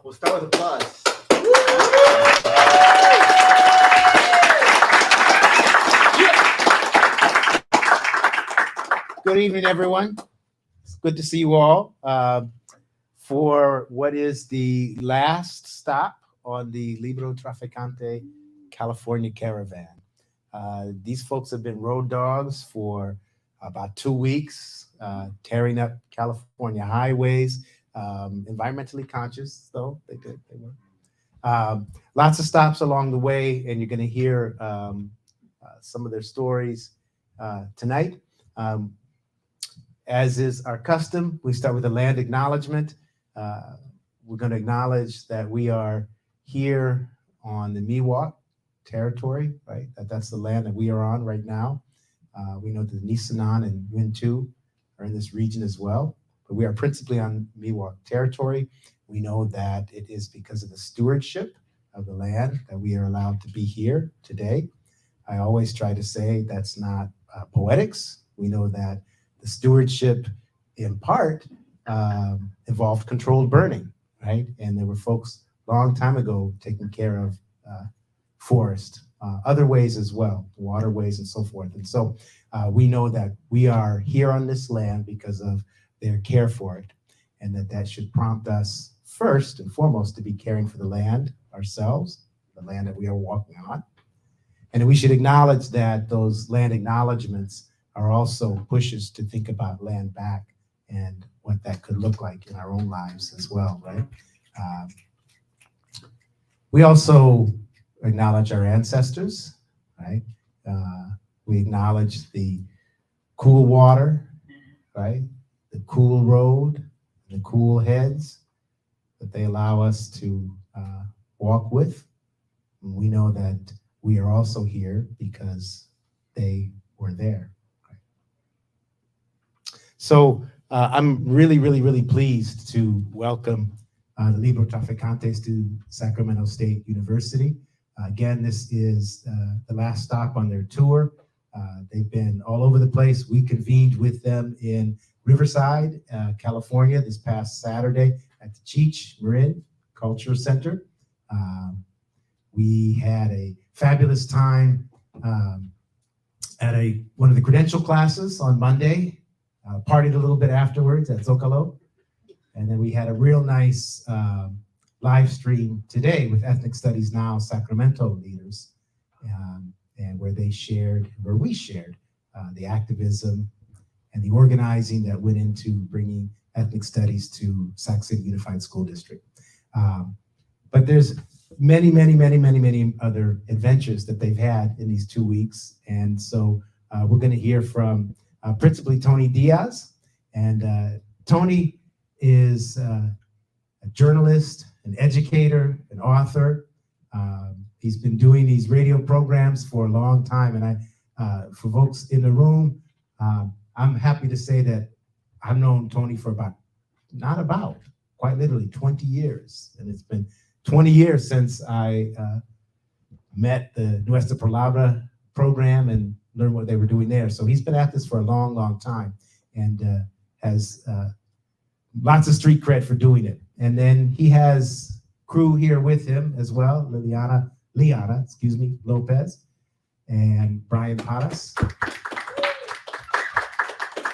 We'll start with applause. Good evening, everyone. It's good to see you all for what is the last stop on the Librotraficante California caravan. These folks have been road dogs for about 2 weeks, tearing up California highways, environmentally conscious, though they were. Lots of stops along the way, and you're going to hear some of their stories tonight. As is our custom, we start with a land acknowledgement. We're going to acknowledge that we are here on the Miwok territory, right? That's the land that we are on right now. We know that the Nisenan and Wintu are in this region as well, but we are principally on Miwok territory. We know that it is because of the stewardship of the land that we are allowed to be here today. I always try to say that's not poetics. We know that the stewardship, in part, involved controlled burning, right? And there were folks a long time ago taking care of forest, other ways as well, waterways and so forth. And so we know that we are here on this land because of their care for it, and that should prompt us first and foremost to be caring for the land ourselves, the land that we are walking on. And we should acknowledge that those land acknowledgements are also pushes to think about land back and what that could look like in our own lives as well, right? We also acknowledge our ancestors, right? We acknowledge the cool water, right? The cool road, the cool heads that they allow us to walk with. And we know that we are also here because they were there. So I'm really pleased to welcome the Librotraficantes to Sacramento State University. Again, this is the last stop on their tour. They've been all over the place. We convened with them in Riverside, California this past Saturday at the Cheech Marin Culture Center. We had a fabulous time at one of the credential classes on Monday. Partied a little bit afterwards at Zocalo. And then we had a real nice live stream today with Ethnic Studies Now Sacramento leaders, and where we shared the activism and the organizing that went into bringing ethnic studies to Sac City Unified School District. But there's many other adventures that they've had in these 2 weeks. And so we're going to hear from principally Tony Diaz. And Tony is a journalist, an educator, an author. He's been doing these radio programs for a long time. And for folks in the room, I'm happy to say that I've known Tony for quite literally 20 years. And it's been 20 years since I met the Nuestra Palabra program and learn what they were doing there. So he's been at this for a long time, and has lots of street cred for doing it. And then he has crew here with him as well, Liana, Lopez, and Bryan Parras.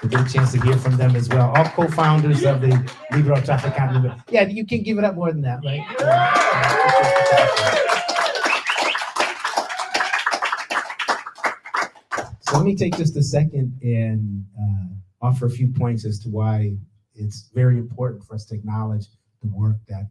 We'll get a chance to hear from them as well. All co-founders of the Librotraficante. Yeah, you can't give it up more than that, right? So let me take just a second and offer a few points as to why it's very important for us to acknowledge the work that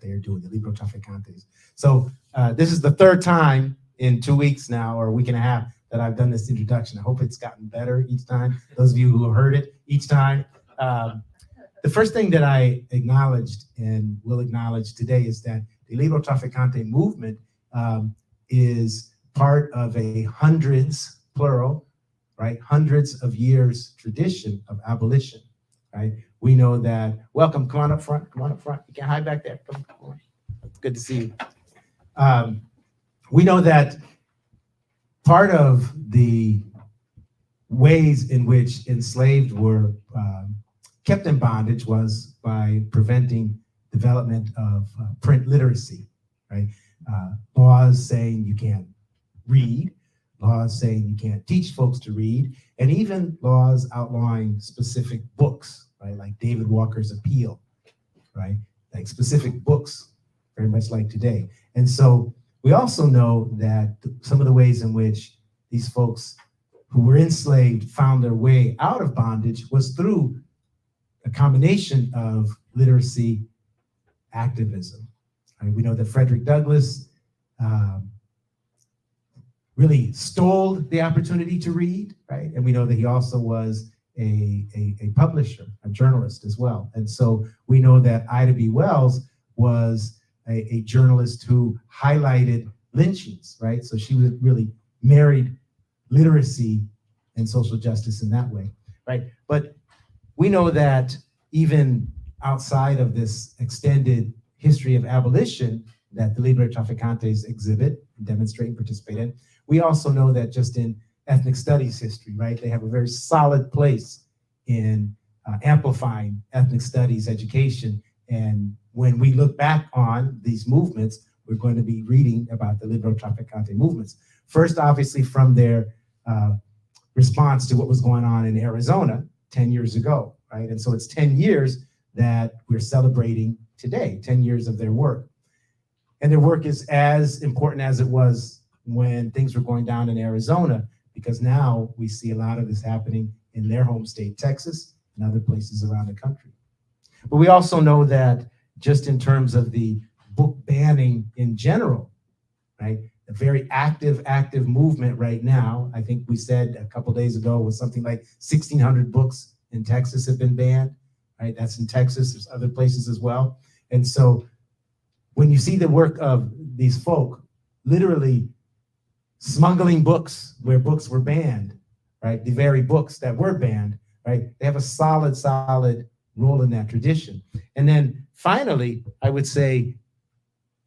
they are doing, the Librotraficantes. So this is the third time in 2 weeks now, or a week and a half, that I've done this introduction. I hope it's gotten better each time. Those of you who have heard it each time. The first thing that I acknowledged and will acknowledge today is that the Librotraficante movement is part of a hundreds, plural, right? Hundreds of years tradition of abolition, right? We know that, welcome, come on up front. You can't hide back there, come on. Good to see you. We know that part of the ways in which enslaved were kept in bondage was by preventing development of print literacy, right? Laws saying you can't read, laws saying you can't teach folks to read, and even laws outlawing specific books, right? Like David Walker's Appeal, right? Like specific books, very much like today. And so we also know that some of the ways in which these folks who were enslaved found their way out of bondage was through a combination of literacy activism. Right? We know that Frederick Douglass really stole the opportunity to read, right? And we know that he also was a publisher, a journalist as well. And so we know that Ida B. Wells was a journalist who highlighted lynchings, right? So she was really married literacy and social justice in that way, right? But we know that even outside of this extended history of abolition that the Librotraficantes exhibit, demonstrate, and participate in, we also know that just in ethnic studies history, right, they have a very solid place in amplifying ethnic studies education. And when we look back on these movements, we're going to be reading about the Librotraficante movements. First, obviously, from their response to what was going on in Arizona 10 years ago, right? And so it's 10 years that we're celebrating today, 10 years of their work. And their work is as important as it was when things were going down in Arizona, because now we see a lot of this happening in their home state, Texas, and other places around the country. But we also know that just in terms of the book banning in general, right, a very active movement right now, I think we said a couple days ago was something like 1,600 books in Texas have been banned, right? That's in Texas, there's other places as well. And so when you see the work of these folk literally smuggling books where books were banned, right? The very books that were banned, right? They have a solid role in that tradition. And then finally, I would say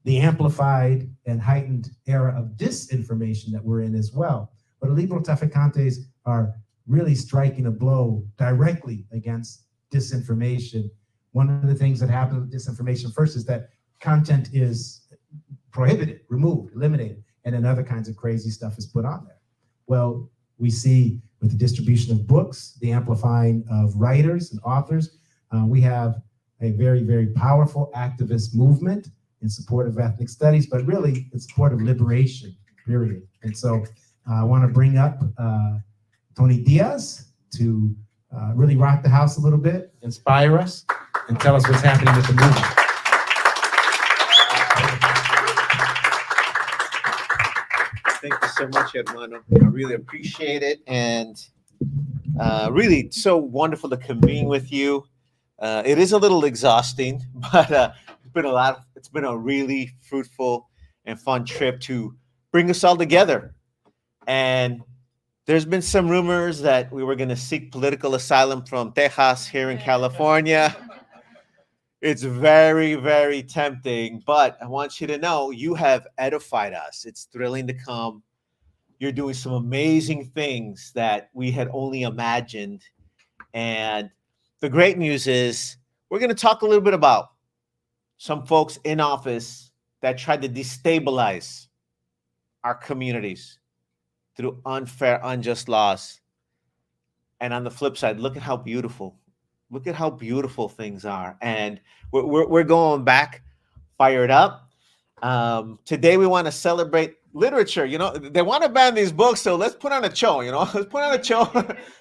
the amplified and heightened era of disinformation that we're in as well. But Librotraficantes are really striking a blow directly against disinformation. One of the things that happens with disinformation first is that content is prohibited, removed, eliminated, and then other kinds of crazy stuff is put on there. Well, we see with the distribution of books, the amplifying of writers and authors, we have a very powerful activist movement in support of ethnic studies, but really in support of liberation, period. And so I want to bring up Tony Diaz to really rock the house a little bit, inspire us, and tell us what's happening with the movement. Thank you so much, hermano. I really appreciate it, and really so wonderful to convene with you. It is a little exhausting, but it's been a really fruitful and fun trip to bring us all together. And there's been some rumors that we were going to seek political asylum from Texas here in California. It's very tempting, but I want you to know you have edified us. It's thrilling to come. You're doing some amazing things that we had only imagined. And the great news is we're going to talk a little bit about some folks in office that tried to destabilize our communities through unfair, unjust laws. And on the flip side, look at how beautiful things are. And we're going back, fired up. Today we want to celebrate literature. You know, they want to ban these books, so let's put on a show, let's put on a show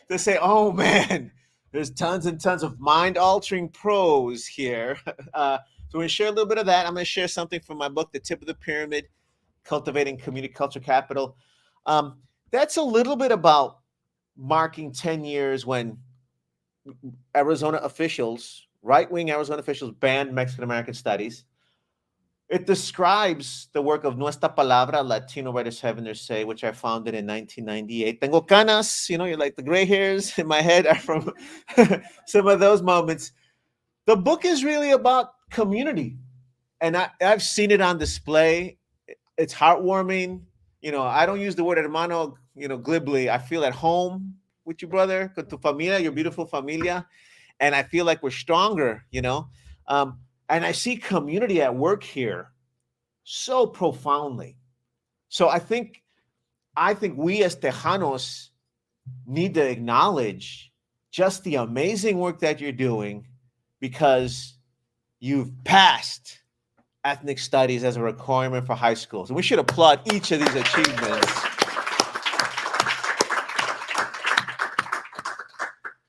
to say, oh man, there's tons and tons of mind-altering prose here. So we're going to share a little bit of that. I'm going to share something from my book, The Tip of the Pyramid, Cultivating Community Culture Capital. That's a little bit about marking 10 years when Arizona officials, right-wing Arizona officials, banned Mexican-American studies. It describes the work of Nuestra Palabra, Latino Writers Having Their Say, which I founded in 1998. Tengo canas, you're like the gray hairs in my head are from some of those moments. The book is really about community, and I've seen it on display. It's heartwarming. I don't use the word hermano, glibly. I feel at home with you, brother, con tu familia, your beautiful familia, and I feel like we're stronger, And I see community at work here so profoundly. So I think we as Tejanos need to acknowledge just the amazing work that you're doing, because you've passed ethnic studies as a requirement for high schools. And we should applaud each of these achievements.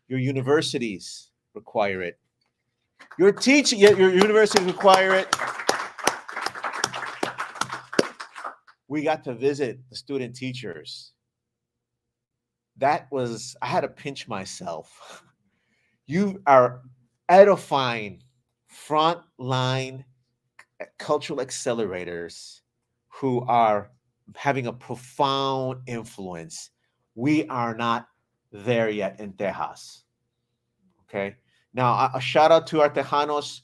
Your universities require it. Your universities require it. We got to visit the student teachers. I had to pinch myself. You are edifying frontline cultural accelerators who are having a profound influence. We are not there yet in Tejas. Okay. Now, a shout out to our Tejanos.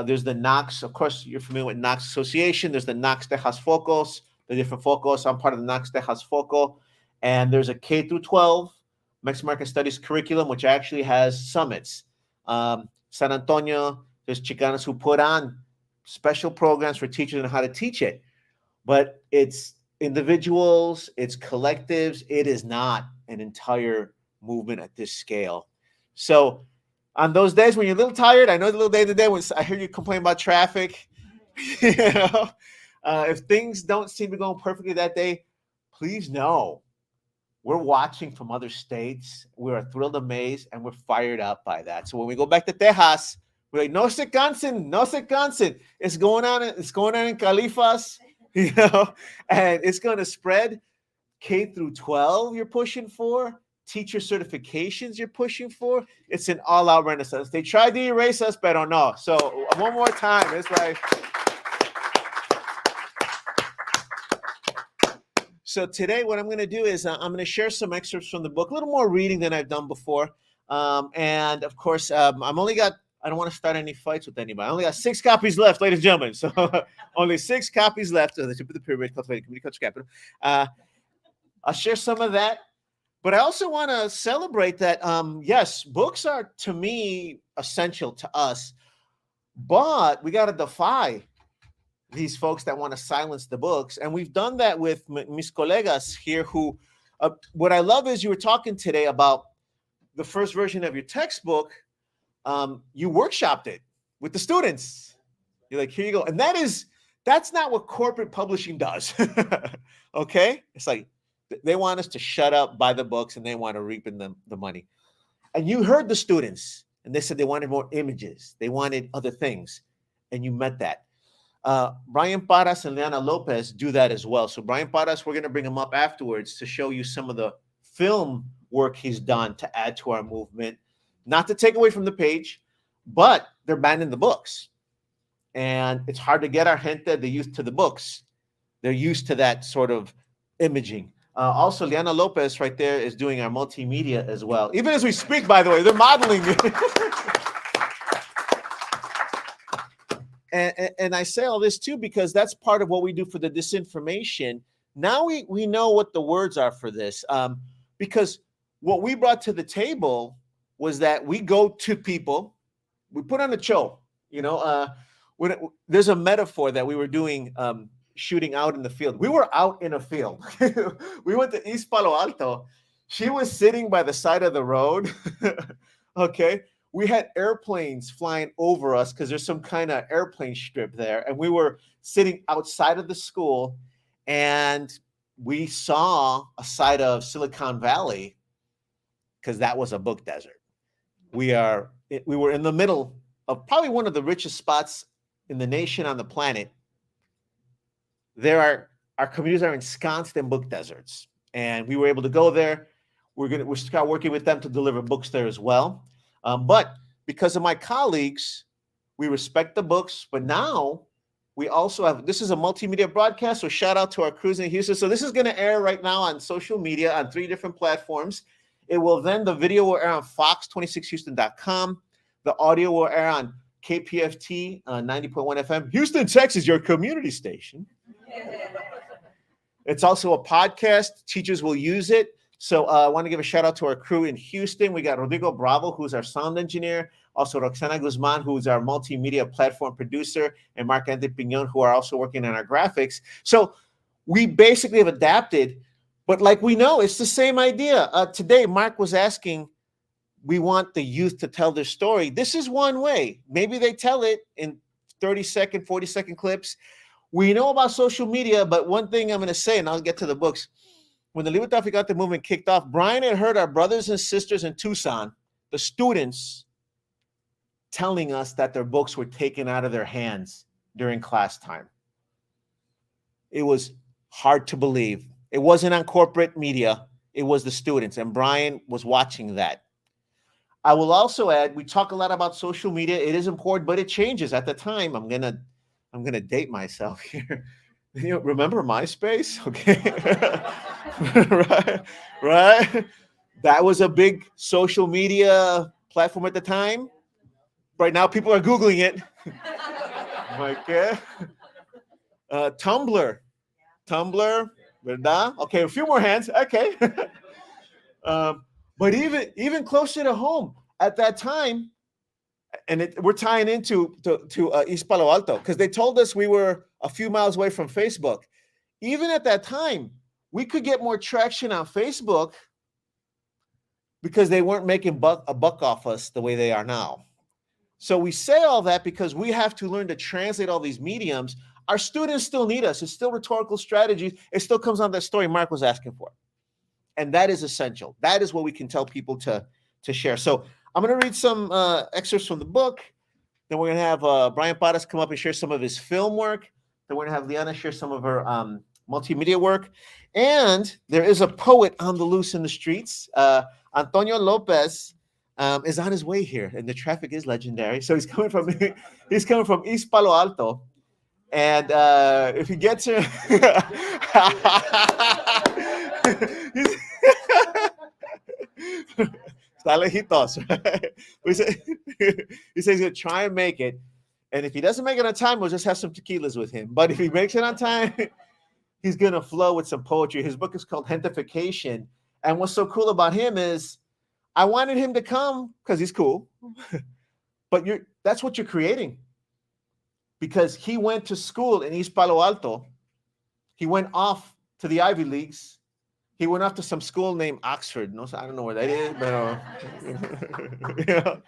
There's the Knox. Of course, you're familiar with Knox Association. There's the Knox Tejas Focos, the different focos. I'm part of the Knox Tejas Foco. And there's a K through 12 Mexican American Studies curriculum, which actually has summits. San Antonio, there's Chicanos who put on special programs for teachers and how to teach it. But it's individuals, it's collectives. It is not an entire movement at this scale. So on those days when you're a little tired, I know the little day to day when I hear you complain about traffic, if things don't seem to go perfectly that day, please know we're watching from other states. We're thrilled, amazed, and we're fired up by that. So when we go back to Tejas, we're like, no se cansen, no se cansen. It's going on in Califas, and it's going to spread. K through 12 you're pushing for. Teacher certifications you're pushing for. It's an all-out renaissance. They tried to erase us, but don't know. So one more time, it's like. So today what I'm going to do is I'm going to share some excerpts from the book, a little more reading than I've done before. And of course, I don't want to start any fights with anybody. I only got 6 copies left, ladies and gentlemen. So only 6 copies left of the Tip of the Pyramid, Cultivating Community Culture Capital. I'll share some of that. But I also want to celebrate that, yes, books are, to me, essential to us. But we got to defy these folks that want to silence the books. And we've done that with mis colegas here who, what I love is you were talking today about the first version of your textbook. You workshopped it with the students. You're like, here you go. And that's not what corporate publishing does. Okay? It's like, they want us to shut up, buy the books, and they want to reap in the money. And you heard the students, and they said they wanted more images. They wanted other things. And you met that. Bryan Parras and Liana Lopez do that as well. So Bryan Parras, we're going to bring him up afterwards to show you some of the film work he's done to add to our movement. Not to take away from the page, but they're banning the books. And it's hard to get our gente, the youth, to the books. They're used to that sort of imaging. Also, Liana Lopez right there is doing our multimedia as well. Even as we speak, by the way, they're modeling it. And I say all this too because that's part of what we do for the disinformation. Now we know what the words are for this, because what we brought to the table was that we go to people, we put on a show. There's a metaphor that we were doing, shooting out in the field. We were out in a field. We went to East Palo Alto. She was sitting by the side of the road. Okay. We had airplanes flying over us because there's some kind of airplane strip there. And we were sitting outside of the school and we saw a side of Silicon Valley because that was a book desert. We were in the middle of probably one of the richest spots in the nation, on the planet. Our communities are ensconced in book deserts. And we were able to go there. We're start working with them to deliver books there as well. But because of my colleagues, we respect the books. But now we also have, this is a multimedia broadcast, so shout out to our crews in Houston. So this is going to air right now on social media on 3 different platforms. It will then, the video will air on fox26houston.com. The audio will air on KPFT 90.1 FM. Houston, Texas, your community station. It's also a podcast. Teachers will use it. So I want to give a shout out to our crew in Houston. We got Rodrigo Bravo, who's our sound engineer. Also Roxana Guzman, who's our multimedia platform producer, and Mark Andy Piñon, who are also working on our graphics. So we basically have adapted, but like we know, it's the same idea. Today, Mark was asking, we want the youth to tell their story. This is one way. Maybe they tell it in 30-second, 40-second clips. We know about social media, but one thing I'm going to say, and I'll get to the books. When the Librotraficante movement kicked off, Bryan had heard our brothers and sisters in Tucson, the students, telling us that their books were taken out of their hands during class time. It was hard to believe. It wasn't on corporate media. It was the students, and Bryan was watching that. I will also add, we talk a lot about social media. It is important, but it changes. At the time, I'm gonna date myself here. You know, remember MySpace? Okay. right. That was a big social media platform at the time. Right now, people are Googling it. Okay. Tumblr, ¿verdad? Okay, a few more hands. Okay. But even closer to home at that time, and we're tying into East Palo Alto because they told us we were a few miles away from Facebook. Even at that time, we could get more traction on Facebook because they weren't making a buck off us the way they are now. So we say all that because we have to learn to translate all these mediums. Our students still need us. It's still rhetorical strategies. It still comes on that story Mark was asking for. And that is essential. That is what we can tell people to share. So I'm going to read some excerpts from the book. Then we're going to have Bryan Parras come up and share some of his film work. Then we're going to have Liana share some of her multimedia work. And there is a poet on the loose in the streets. Antonio Lopez is on his way here, and the traffic is legendary. So he's coming from East Palo Alto. And if he gets here, está lejitos, right? He says he's going to try and make it. And if he doesn't make it on time, we'll just have some tequilas with him. But if he makes it on time, he's going to flow with some poetry. His book is called Gentrification. And what's so cool about him is I wanted him to come because he's cool. But that's what you're creating. Because he went to school in East Palo Alto. He went off to the Ivy Leagues. He went off to some school named Oxford. No, I don't know where that is, but yeah.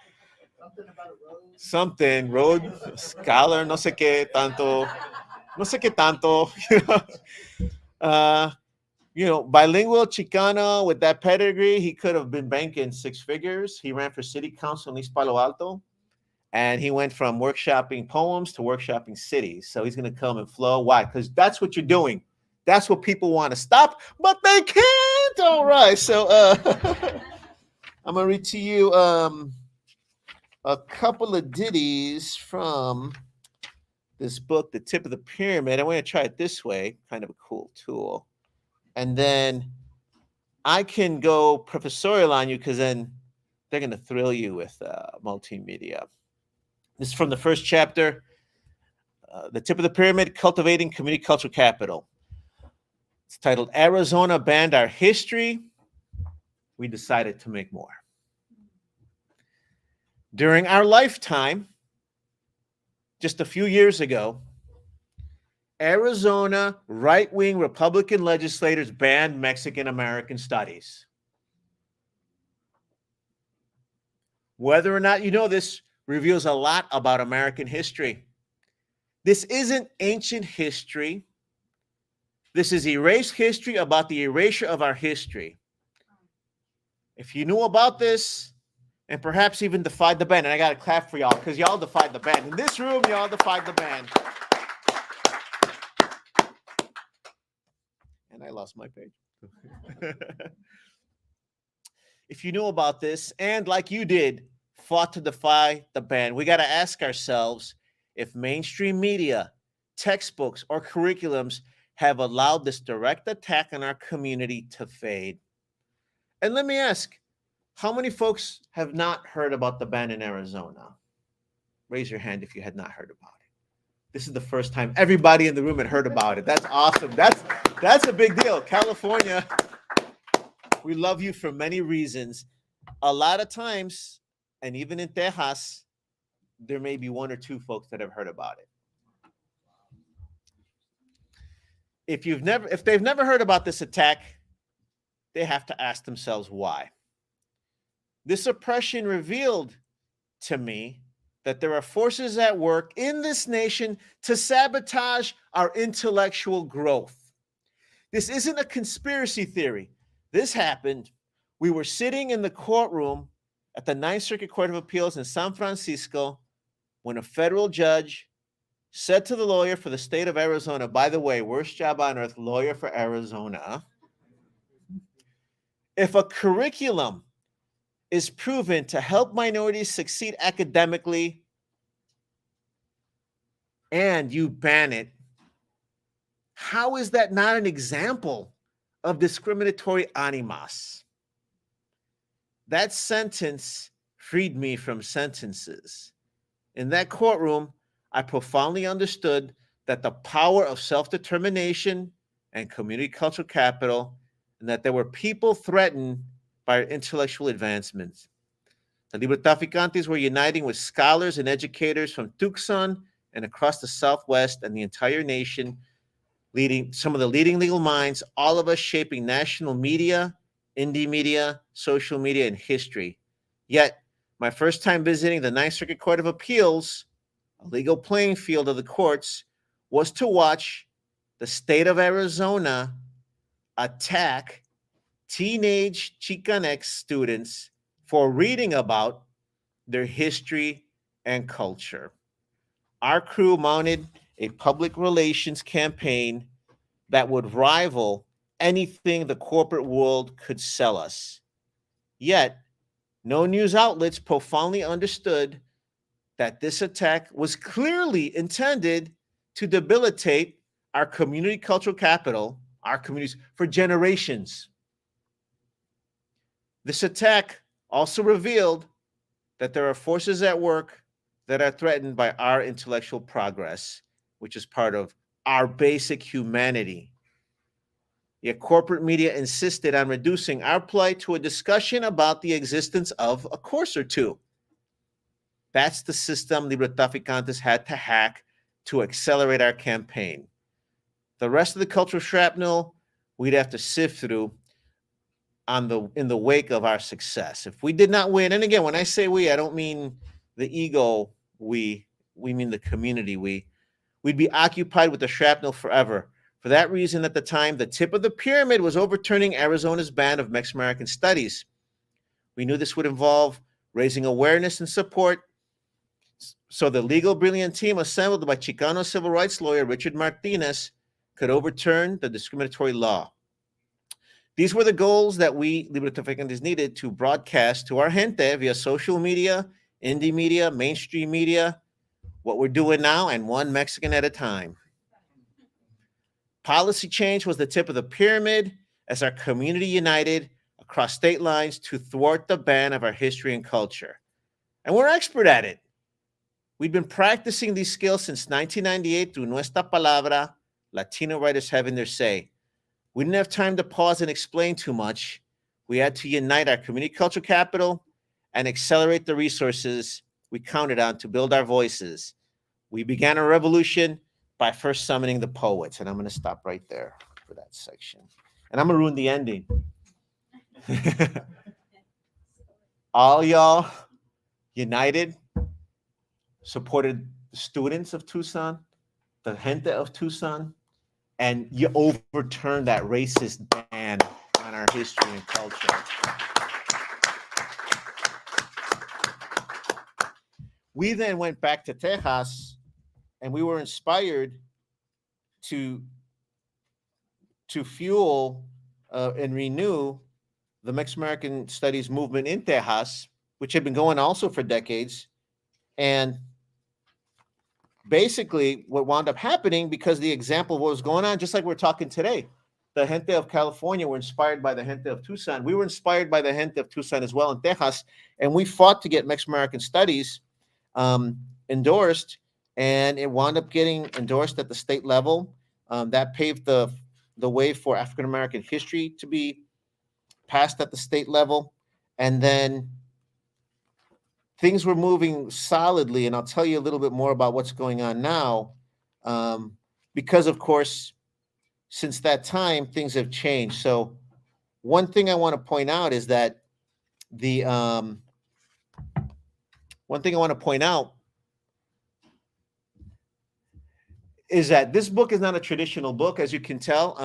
Something road scholar, no sé qué tanto, bilingual Chicano with that pedigree. He could have been banking 6 figures. He ran for city council in East Palo Alto. And he went from workshopping poems to workshopping cities. So he's going to come and flow. Why? Because that's what you're doing. That's what people want to stop, but they can't. All right. So I'm going to read to you a couple of ditties from this book, The Tip of the Pyramid. I want to try it this way. Kind of a cool tool. And then I can go professorial on you because then they're going to thrill you with multimedia. This is from the first chapter, The Tip of the Pyramid, Cultivating Community Cultural Capital. It's titled, Arizona Banned Our History. We decided to make more. During our lifetime, just a few years ago, Arizona right-wing Republican legislators banned Mexican-American studies. Whether or not you know this reveals a lot about American history. This isn't ancient history. This is erased history about the erasure of our history. If you knew about this, and perhaps even defied the ban, and I got to clap for y'all because y'all defied the ban. In this room, y'all defied the ban. And I lost my page. If you knew about this, and like you did, fought to defy the ban, we got to ask ourselves if mainstream media, textbooks, or curriculums have allowed this direct attack on our community to fade. And let me ask, how many folks have not heard about the ban in Arizona? Raise your hand if you had not heard about it. This is the first time everybody in the room had heard about it. That's awesome. That's a big deal. California, We love you for many reasons. A lot of times, and even in Texas, there may be one or two folks that have heard about it. If they've never heard about this attack, they have to ask themselves why. This oppression revealed to me that there are forces at work in this nation to sabotage our intellectual growth. This isn't a conspiracy theory. This happened. We were sitting in the courtroom at the Ninth Circuit Court of Appeals in San Francisco when a federal judge said to the lawyer for the state of Arizona, by the way, worst job on earth, lawyer for Arizona, if a curriculum is proven to help minorities succeed academically and you ban it, how is that not an example of discriminatory animus? That sentence freed me from sentences. In that courtroom, I profoundly understood that the power of self-determination and community cultural capital, and that there were people threatened by intellectual advancements. The Librotraficantes were uniting with scholars and educators from Tucson and across the Southwest and the entire nation, leading some of the leading legal minds, all of us shaping national media, indie media, social media, and history. Yet, my first time visiting the Ninth Circuit Court of Appeals, a legal playing field of the courts, was to watch the state of Arizona attack teenage Chicanx students for reading about their history and culture. Our crew mounted a public relations campaign that would rival anything the corporate world could sell us. Yet, no news outlets profoundly understood that this attack was clearly intended to debilitate our community cultural capital, our communities, for generations. This attack also revealed that there are forces at work that are threatened by our intellectual progress, which is part of our basic humanity. Yet corporate media insisted on reducing our plight to a discussion about the existence of a course or two. That's the system Librotraficantes had to hack to accelerate our campaign. The rest of the cultural shrapnel we'd have to sift through in the wake of our success. If we did not win, and again, when I say we, I don't mean the ego we mean the community we'd be occupied with the shrapnel forever. For that reason, at the time, the tip of the pyramid was overturning Arizona's ban of Mexican American studies. We knew this would involve raising awareness and support, so the legal brilliant team assembled by Chicano civil rights lawyer Richard Martinez could overturn the discriminatory law. These were the goals that we Librotraficantes needed to broadcast to our gente via social media, indie media, mainstream media, what we're doing now, and one Mexican at a time. Policy change was the tip of the pyramid as our community united across state lines to thwart the ban of our history and culture. And we're expert at it. We've been practicing these skills since 1998 through Nuestra Palabra, Latino writers having their say. We didn't have time to pause and explain too much. We had to unite our community cultural capital and accelerate the resources we counted on to build our voices. We began a revolution by first summoning the poets. And I'm going to stop right there for that section. And I'm going to ruin the ending. All y'all united, supported the students of Tucson, the gente of Tucson, and you overturned that racist ban on our history and culture. We then went back to Texas, and we were inspired to fuel and renew the Mexican American Studies movement in Texas, which had been going also for decades. And basically what wound up happening, because the example of what was going on, just like we're talking today, the gente of California were inspired by the gente of Tucson. We were inspired by the gente of Tucson as well in Texas, and we fought to get Mexican American Studies endorsed, and it wound up getting endorsed at the state level. That paved the way for African American history to be passed at the state level, and then things were moving solidly. And I'll tell you a little bit more about what's going on now, because, of course, since that time, things have changed. So one thing I want to point out is that this book is not a traditional book, as you can tell.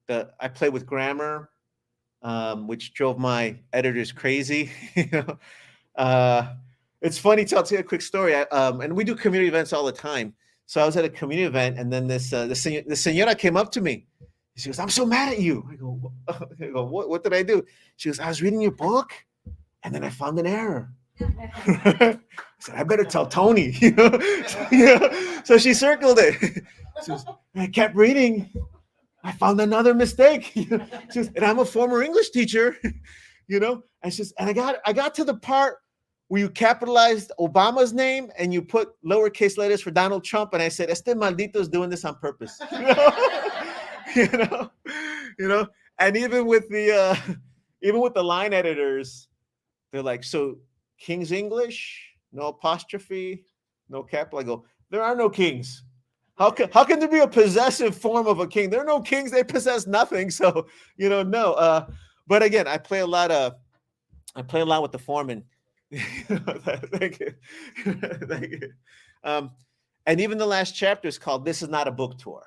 I play with grammar, which drove my editors crazy. It's funny. I'll tell you a quick story. And we do community events all the time. So I was at a community event, and then the señora came up to me. She goes, "I'm so mad at you." I go, "What did I do?" She goes, "I was reading your book, and then I found an error." I said, "I better tell Tony." So she circled it. She goes, "I kept reading. I found another mistake." She goes, "And I'm a former English teacher." And she says, "And I got to the part where you capitalized Obama's name and you put lowercase letters for Donald Trump." And I said, "Este maldito is doing this on purpose." And even with the line editors, they're like, "So King's English, no apostrophe, no capital." I go, "There are no kings. How can there be a possessive form of a king? There are no kings. They possess nothing." So, no. But again, I play a lot with the form, and thank you. Thank you. And even the last chapter is called "This Is Not a Book Tour."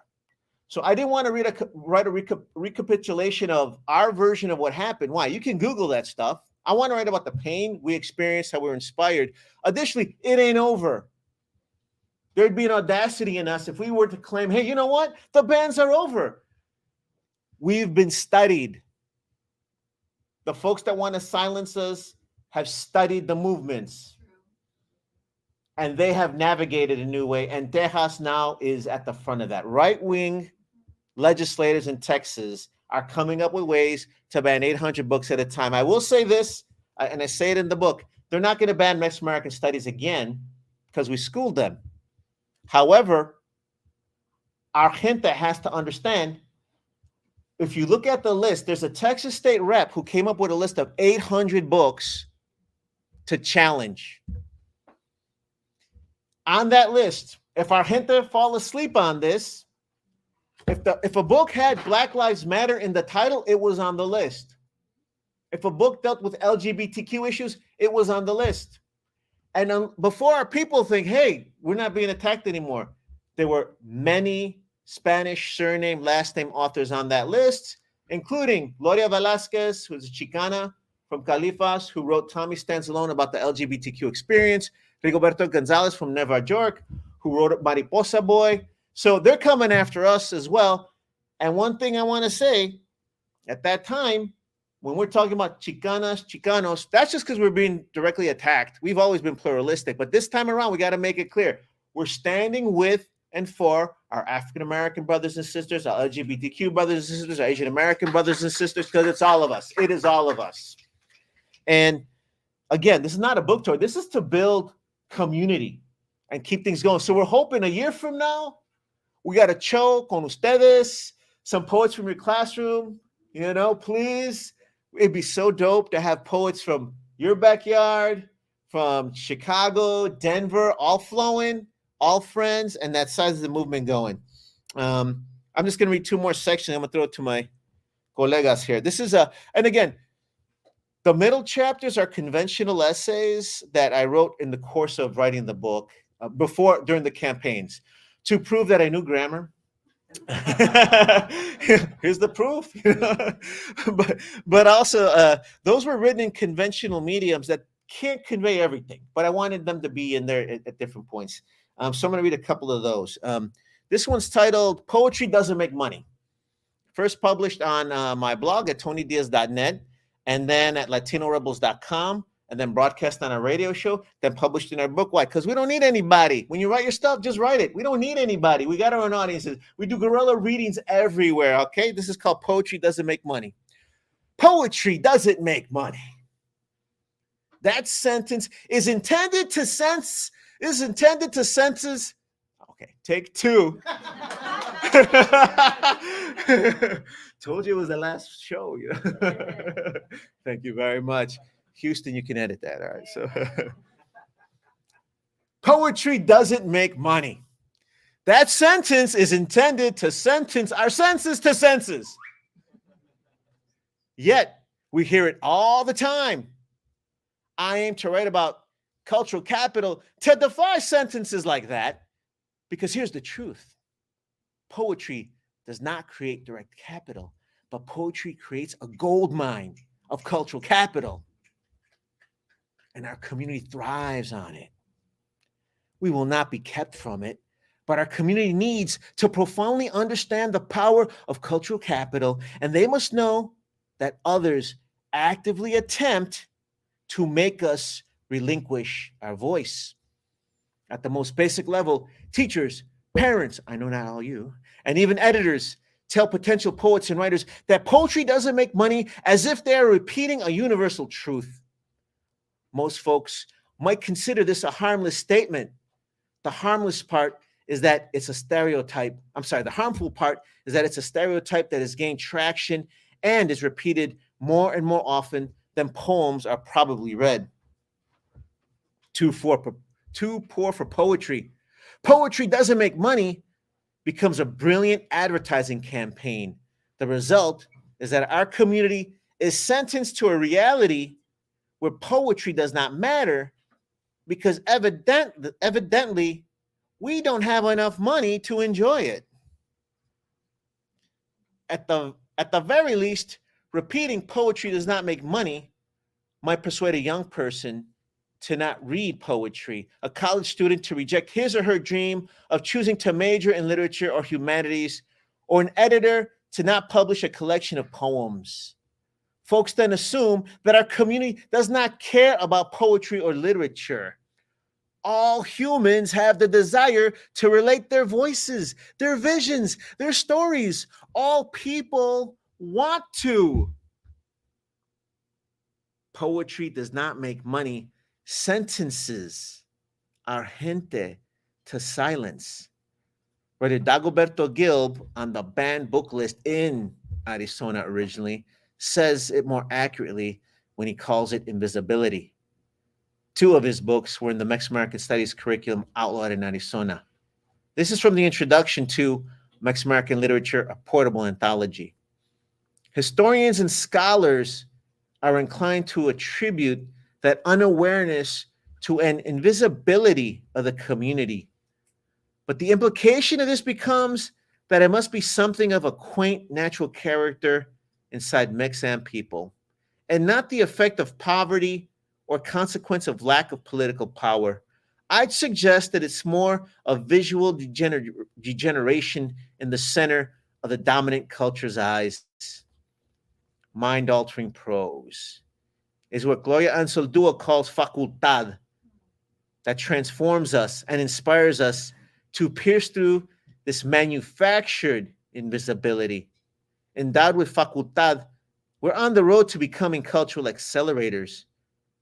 So I didn't want to write a recapitulation of our version of what happened. Why? You can Google that stuff. I want to write about the pain we experienced, how we were inspired. Additionally, it ain't over. There'd be an audacity in us if we were to claim, "Hey, you know what? The bans are over." We've been studied. The folks that want to silence us have studied the movements. And they have navigated a new way. And Tejas now is at the front of that. Right-wing legislators in Texas are coming up with ways to ban 800 books at a time. I will say this, and I say it in the book, they're not going to ban Mexican American studies again because we schooled them. However, our gente has to understand, if you look at the list, there's a Texas state rep who came up with a list of 800 books to challenge. On that list, if our gente fall asleep on this, if a book had Black Lives Matter in the title, it was on the list. If a book dealt with LGBTQ issues, it was on the list. And before our people think, "Hey, we're not being attacked anymore," there were many Spanish surname, last name authors on that list, including Gloria Velázquez, who's a Chicana from Califas, who wrote Tommy Stands Alone about the LGBTQ experience, Rigoberto Gonzalez from Nueva York, who wrote Mariposa Boy. So they're coming after us as well. And one thing I want to say, at that time, when we're talking about Chicanas, Chicanos, that's just because we're being directly attacked. We've always been pluralistic, but this time around, we got to make it clear. We're standing with and for our African-American brothers and sisters, our LGBTQ brothers and sisters, our Asian-American brothers and sisters, because it's all of us. It is all of us. And again, this is not a book tour. This is to build community and keep things going. So we're hoping a year from now, we got a show con ustedes, some poets from your classroom, please. It'd be so dope to have poets from your backyard, from Chicago, Denver, all flowing, all friends, and that size of the movement going. I'm just going to read two more sections. I'm going to throw it to my colegas here. This is and again, the middle chapters are conventional essays that I wrote in the course of writing the book during the campaigns to prove that I knew grammar. Here's the proof. But also those were written in conventional mediums that can't convey everything, but I wanted them to be in there at different points. So I'm going to read a couple of those. This one's titled "Poetry Doesn't Make Money." First published on my blog at tonydiaz.net, and then at latinorebels.com, and then broadcast on our radio show, then published in our book. Why? Because we don't need anybody. When you write your stuff, just write it. We don't need anybody. We got our own audiences. We do guerrilla readings everywhere, okay? This is called Poetry Doesn't Make Money. Poetry doesn't make money. That sentence is intended to senses. Okay, take two. Told you it was the last show. You know? Thank you very much. Houston, you can edit that. All right. So poetry doesn't make money. That sentence is intended to sentence our senses to senses. Yet we hear it all the time. I aim to write about cultural capital to defy sentences like that, because here's the truth. Poetry does not create direct capital, but poetry creates a gold mine of cultural capital. And our community thrives on it. We will not be kept from it, but our community needs to profoundly understand the power of cultural capital, and they must know that others actively attempt to make us relinquish our voice. At the most basic level, teachers, parents, I know not all you, and even editors tell potential poets and writers that poetry doesn't make money, as if they are repeating a universal truth. Most folks might consider this a harmless statement. The harmless part is that it's a stereotype. The harmful part is that it's a stereotype that has gained traction and is repeated more and more often than poems are probably read. Too poor for poetry. Poetry doesn't make money becomes a brilliant advertising campaign. The result is that our community is sentenced to a reality where poetry does not matter, because evidently we don't have enough money to enjoy it. At the very least, repeating poetry does not make money might persuade a young person to not read poetry, a college student to reject his or her dream of choosing to major in literature or humanities, or an editor to not publish a collection of poems. Folks then assume that our community does not care about poetry or literature. All humans have the desire to relate their voices, their visions, their stories. All people want to. Poetry does not make money, sentences our gente to silence. Writer Dagoberto Gilb, on the banned book list in Arizona originally, says it more accurately when he calls it invisibility. 2 of his books were in the Mexican Studies curriculum outlawed in Arizona. This is from the introduction to Mexican Literature, a portable anthology. Historians and scholars are inclined to attribute that unawareness to an invisibility of the community. But the implication of this becomes that it must be something of a quaint natural character inside Mexican people, and not the effect of poverty or consequence of lack of political power. I'd suggest that it's more of visual degeneration in the center of the dominant culture's eyes. Mind-altering prose is what Gloria Anzaldúa calls facultad, that transforms us and inspires us to pierce through this manufactured invisibility. Endowed with facultad, we're on the road to becoming cultural accelerators.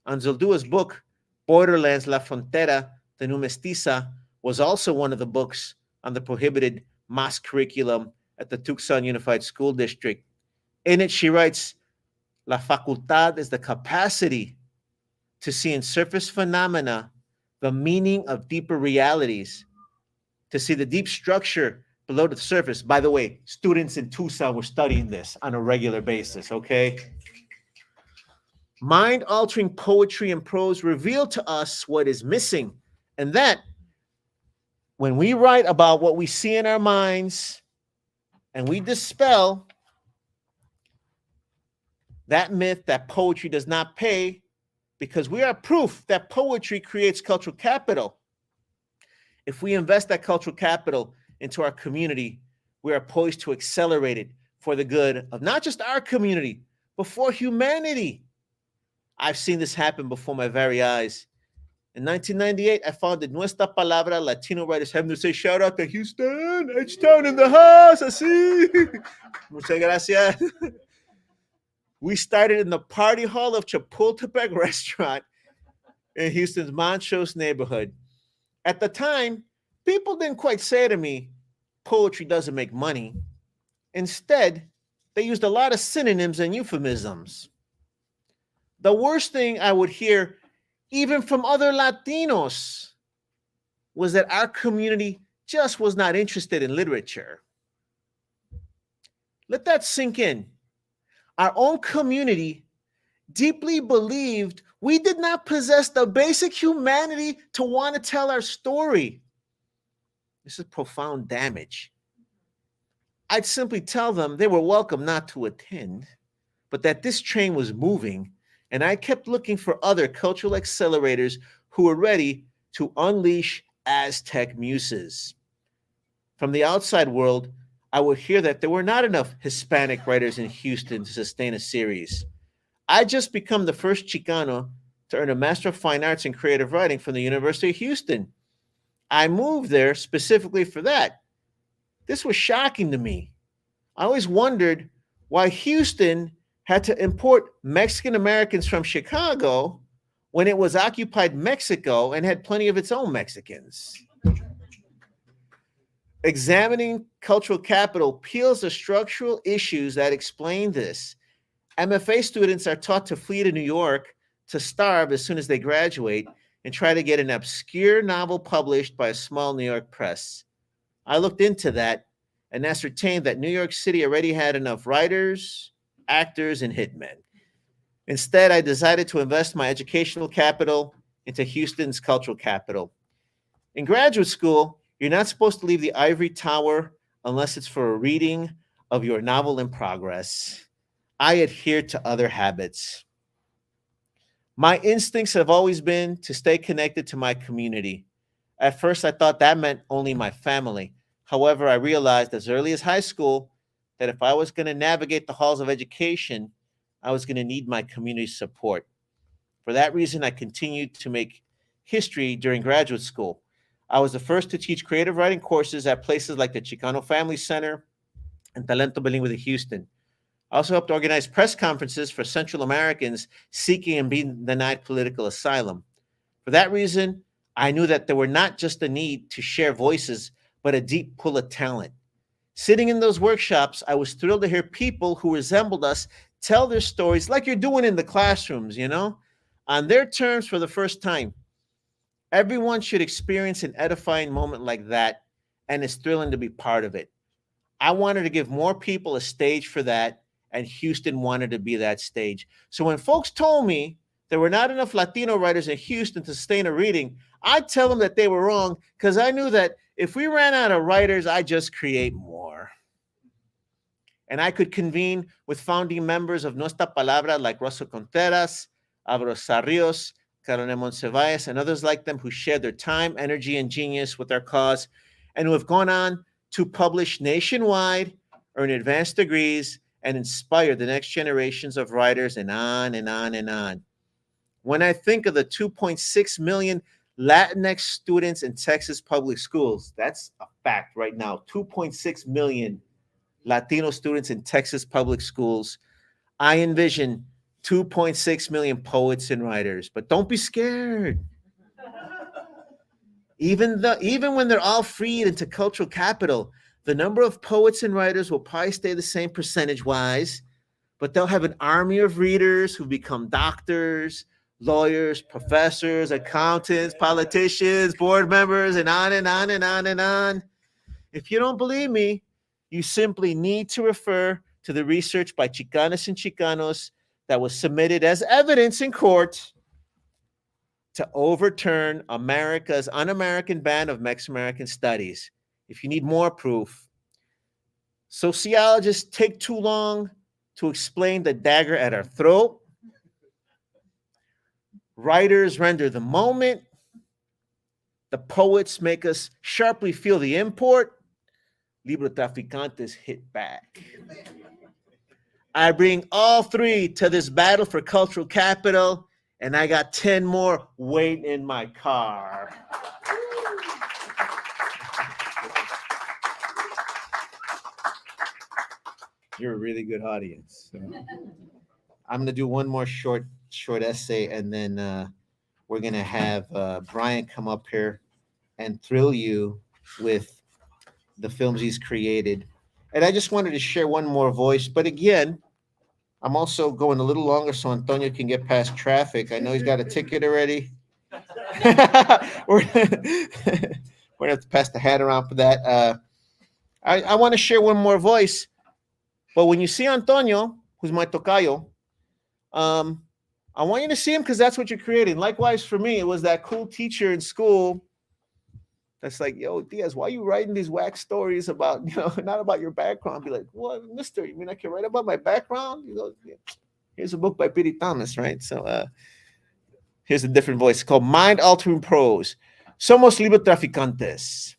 Anzaldúa's book, Borderlands, La Frontera de Nu Mestiza, was also one of the books on the prohibited mass curriculum at the Tucson Unified School District. In it, she writes, La facultad is the capacity to see in surface phenomena the meaning of deeper realities, to see the deep structure below the surface. By the way, students in Tucson were studying this on a regular basis, okay? Mind-altering poetry and prose reveal to us what is missing, and that when we write about what we see in our minds and we dispel that myth that poetry does not pay, because we are proof that poetry creates cultural capital. If we invest that cultural capital into our community, we are poised to accelerate it for the good of not just our community, but for humanity. I've seen this happen before my very eyes. In 1998, I founded Nuestra Palabra, Latino Writers Having to say shout out to Houston, H-Town in the house, así. Muchas gracias. We started in the party hall of Chapultepec restaurant in Houston's Montrose neighborhood. At the time, people didn't quite say to me, poetry doesn't make money. Instead, They used a lot of synonyms and euphemisms. The worst thing I would hear, even from other Latinos, was that our community just was not interested in literature. Let that sink in. Our own community deeply believed we did not possess the basic humanity to want to tell our story. This is profound damage. I'd simply tell them they were welcome not to attend, but that this train was moving, and I kept looking for other cultural accelerators who were ready to unleash Aztec muses. From the outside world, I would hear that there were not enough Hispanic writers in Houston to sustain a series. I just become the first Chicano to earn a Master of Fine Arts in Creative Writing from the University of Houston. I moved there specifically for that. This was shocking to me. I always wondered why Houston had to import Mexican Americans from Chicago when it was occupied Mexico and had plenty of its own Mexicans. Examining cultural capital peels the structural issues that explain this. MFA students are taught to flee to New York to starve as soon as they graduate and try to get an obscure novel published by a small New York press. I looked into that and ascertained that New York City already had enough writers, actors, and hitmen. Instead, I decided to invest my educational capital into Houston's cultural capital. In graduate school, you're not supposed to leave the ivory tower unless it's for a reading of your novel in progress. I adhere to other habits. My instincts have always been to stay connected to my community. At first, I thought that meant only my family. However, I realized as early as high school that if I was going to navigate the halls of education, I was going to need my community's support. For that reason, I continued to make history during graduate school. I was the first to teach creative writing courses at places like the Chicano Family Center and Talento Bilingüe de Houston. I also helped organize press conferences for Central Americans seeking and being denied political asylum. For that reason, I knew that there were not just a need to share voices, but a deep pull of talent. Sitting in those workshops, I was thrilled to hear people who resembled us tell their stories like you're doing in the classrooms, on their terms for the first time. Everyone should experience an edifying moment like that, and it's thrilling to be part of it. I wanted to give more people a stage for that, and Houston wanted to be that stage. So when folks told me there were not enough Latino writers in Houston to sustain a reading, I'd tell them that they were wrong, because I knew that if we ran out of writers, I'd just create more. And I could convene with founding members of Nuestra Palabra like Russell Contreras, Álvaro Sarrios, Carolina Moncevalles, and others like them who shared their time, energy, and genius with our cause, and who have gone on to publish nationwide, earn advanced degrees, and inspire the next generations of writers, and on and on and on. When I think of the 2.6 million Latinx students in Texas public schools, that's a fact right now, 2.6 million Latino students in Texas public schools, I envision 2.6 million poets and writers. But don't be scared. Even when they're all freed into cultural capital, the number of poets and writers will probably stay the same percentage-wise, but they'll have an army of readers who become doctors, lawyers, professors, accountants, politicians, board members, and on and on and on and on. If you don't believe me, you simply need to refer to the research by Chicanas and Chicanos that was submitted as evidence in court to overturn America's un-American ban of Mexican-American studies. If you need more proof, sociologists take too long to explain the dagger at our throat. Writers render the moment. The poets make us sharply feel the import. Librotraficantes hit back. I bring all three to this battle for cultural capital, and I got 10 more waiting in my car. You're a really good audience. So I'm going to do one more short essay, and then we're going to have Bryan come up here and thrill you with the films he's created. And I just wanted to share one more voice. But again, I'm also going a little longer so Antonio can get past traffic. I know he's got a ticket already. we're, we're gonna have to pass the hat around for that. I want to share one more voice. But when you see Antonio, who's my tocayo, I want you to see him because that's what you're creating. Likewise, for me, it was that cool teacher in school that's like, yo, Diaz, why are you writing these whack stories about, not about your background? Be like, what, mister? You mean I can write about my background? Yeah. Here's a book by Billy Thomas, right? So here's a different voice. It's called Mind Altering Prose. Somos Librotraficantes.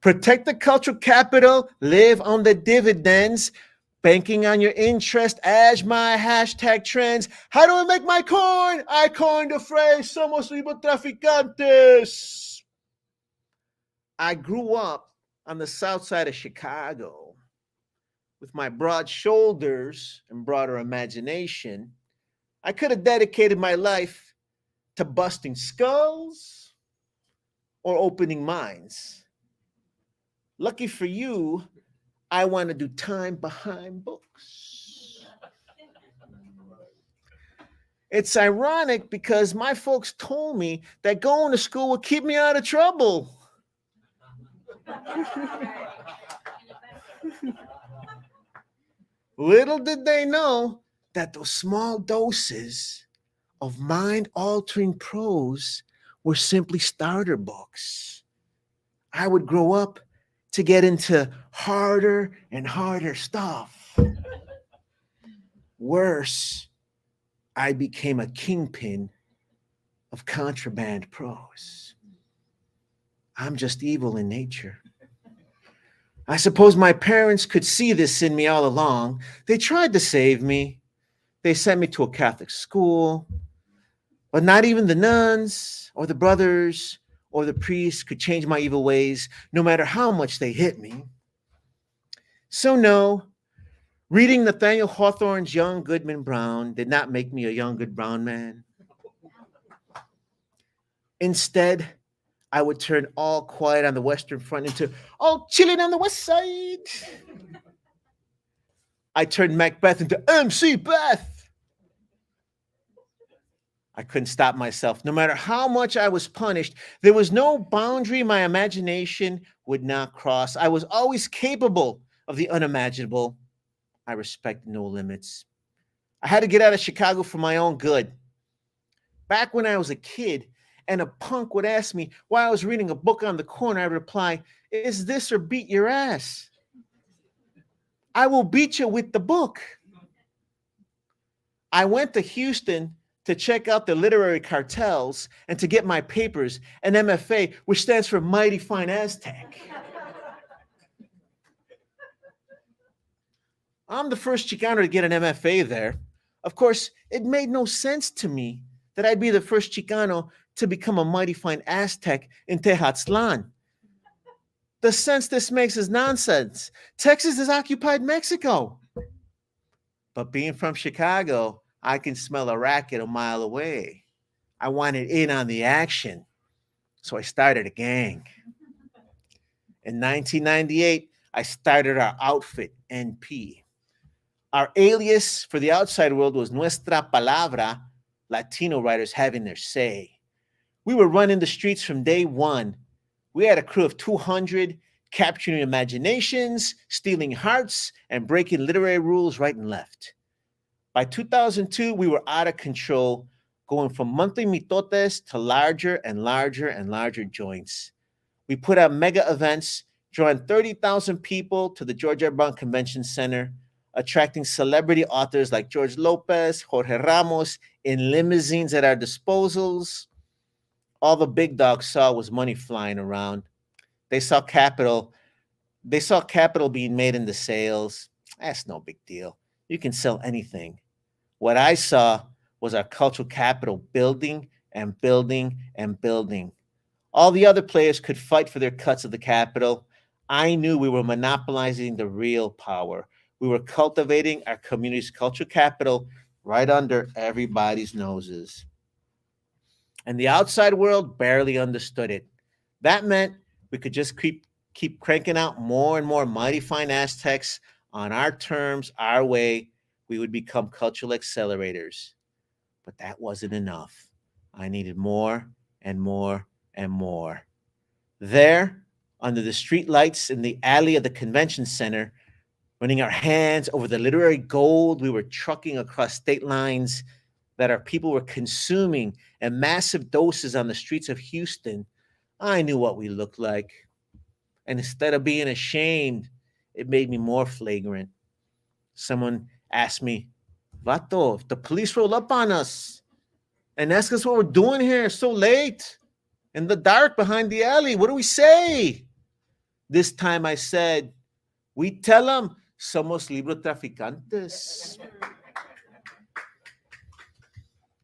Protect the cultural capital, live on the dividends, banking on your interest as my hashtag trends. How do I make my coin? I coined the phrase, somos librotraficantes. I grew up on the south side of Chicago. With my broad shoulders and broader imagination, I could have dedicated my life to busting skulls or opening minds. Lucky for you, I want to do time behind books. It's ironic because my folks told me that going to school would keep me out of trouble. Little did they know that those small doses of mind-altering prose were simply starter books. I would grow up to get into harder and harder stuff. Worse, I became a kingpin of contraband prose. I'm just evil in nature. I suppose my parents could see this in me all along. They tried to save me. They sent me to a Catholic school, but not even the nuns or the brothers or the priests could change my evil ways, no matter how much they hit me. So no, reading Nathaniel Hawthorne's Young Goodman Brown did not make me a young good brown man. Instead, I would turn All Quiet on the Western Front into All Chilling on the West Side. I turned Macbeth into MC Beth. I couldn't stop myself. No matter how much I was punished, there was no boundary my imagination would not cross. I was always capable of the unimaginable. I respected no limits. I had to get out of Chicago for my own good. Back when I was a kid and a punk would ask me why I was reading a book on the corner, I'd reply, "Is this or beat your ass? I will beat you with the book." I went to Houston to check out the literary cartels and to get my papers, an MFA, which stands for Mighty Fine Aztec. I'm the first Chicano to get an MFA there. Of course, it made no sense to me that I'd be the first Chicano to become a Mighty Fine Aztec in Tejaztlan. The sense this makes is nonsense. Texas has occupied Mexico. But being from Chicago, I can smell a racket a mile away. I wanted in on the action, so I started a gang. In 1998, I started our outfit, NP. Our alias for the outside world was Nuestra Palabra, Latino writers having their say. We were running the streets from day one. We had a crew of 200, capturing imaginations, stealing hearts, and breaking literary rules right and left. By 2002, we were out of control, going from monthly mitotes to larger and larger and larger joints. We put out mega events, drawing 30,000 people to the George R. Brown Convention Center, attracting celebrity authors like George Lopez, Jorge Ramos, in limousines at our disposals. All the big dogs saw was money flying around. They saw capital being made in the sales. That's no big deal. You can sell anything. What I saw was our cultural capital building and building and building. All the other players could fight for their cuts of the capital. I knew we were monopolizing the real power. We were cultivating our community's cultural capital right under everybody's noses. And the outside world barely understood it. That meant we could just keep keep cranking out more and more mighty fine Aztecs on our terms, our way, we would become cultural accelerators. But that wasn't enough. I needed more and more and more. There, under the street lights in the alley of the convention center, running our hands over the literary gold we were trucking across state lines that our people were consuming in massive doses on the streets of Houston, I knew what we looked like. And instead of being ashamed, it made me more flagrant. Someone asked me, Vato, if the police roll up on us and ask us what we're doing here so late in the dark behind the alley, what do we say? This time I said, we tell them, somos librotraficantes.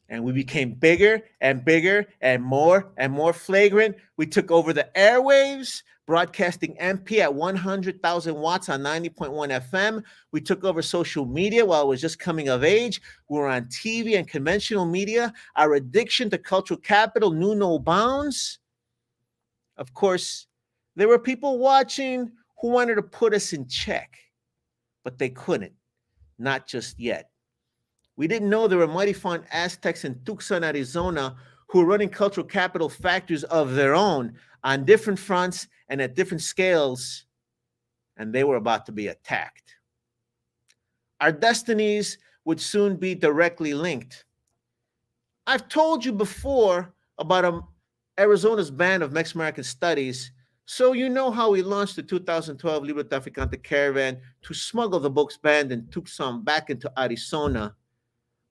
And we became bigger and bigger and more flagrant. We took over the airwaves, broadcasting MP at 100,000 watts on 90.1 FM. We took over social media while I was just coming of age. We were on TV and conventional media. Our addiction to cultural capital knew no bounds. Of course, there were people watching who wanted to put us in check, but they couldn't, not just yet. We didn't know there were mighty fine Aztecs in Tucson, Arizona, who were running cultural capital factories of their own on different fronts and at different scales, and they were about to be attacked. Our destinies would soon be directly linked. I've told you before about Arizona's band of Mexican-American studies, so you know how we launched the 2012 Librotraficante caravan to smuggle the books banned in Tucson back into Arizona.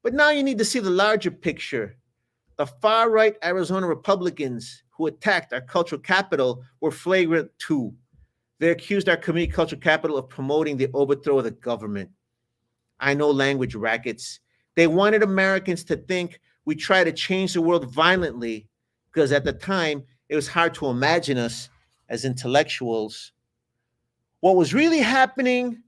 But now you need to see the larger picture. The far-right Arizona Republicans who attacked our cultural capital were flagrant too. They accused our community cultural capital of promoting the overthrow of the government. I know language rackets. They wanted Americans to think we try to change the world violently because at the time, it was hard to imagine us as intellectuals. What was really happening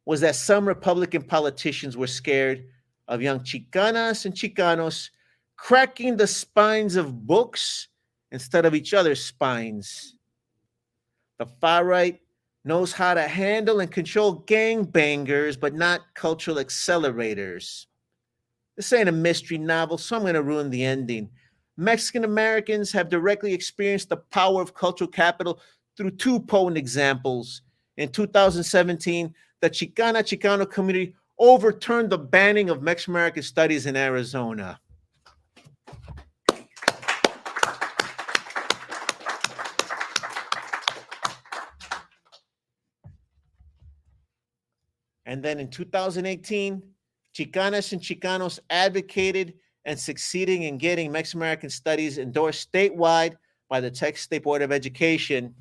was that some Republican politicians were scared of young Chicanas and Chicanos cracking the spines of books instead of each other's spines. The far right knows how to handle and control gangbangers, but not cultural accelerators. This ain't a mystery novel, so I'm going to ruin the ending. Mexican Americans have directly experienced the power of cultural capital through two potent examples. In 2017, the Chicano community overturned the banning of Mexican American studies in Arizona. And then in 2018, Chicanas and Chicanos advocated and succeeding in getting Mexican American studies endorsed statewide by the Texas State Board of Education.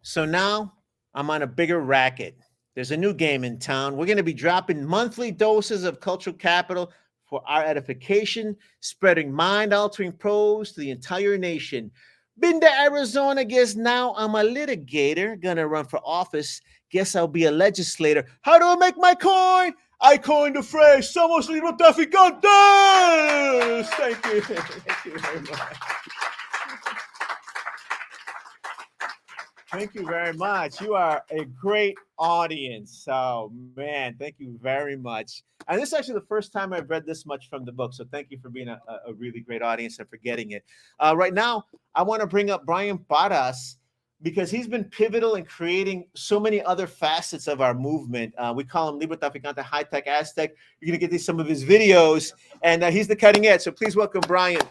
So now I'm on a bigger racket. There's a new game in town. We're going to be dropping monthly doses of cultural capital for our edification, spreading mind-altering prose to the entire nation. Been to Arizona, guess now I'm a litigator. Gonna run for office, guess I'll be a legislator. How do I make my coin? I coined the phrase, somos librotraficantes! Thank you. Thank you very much. Thank you very much. You are a great audience. Oh, man, thank you very much. And this is actually the first time I've read this much from the book, so thank you for being a really great audience and for getting it. Right now, I want to bring up Bryan Parras because he's been pivotal in creating so many other facets of our movement. We call him Librotraficante, HighTechAztec. You're going to get to see some of his videos, and he's the cutting edge, so please welcome Bryan.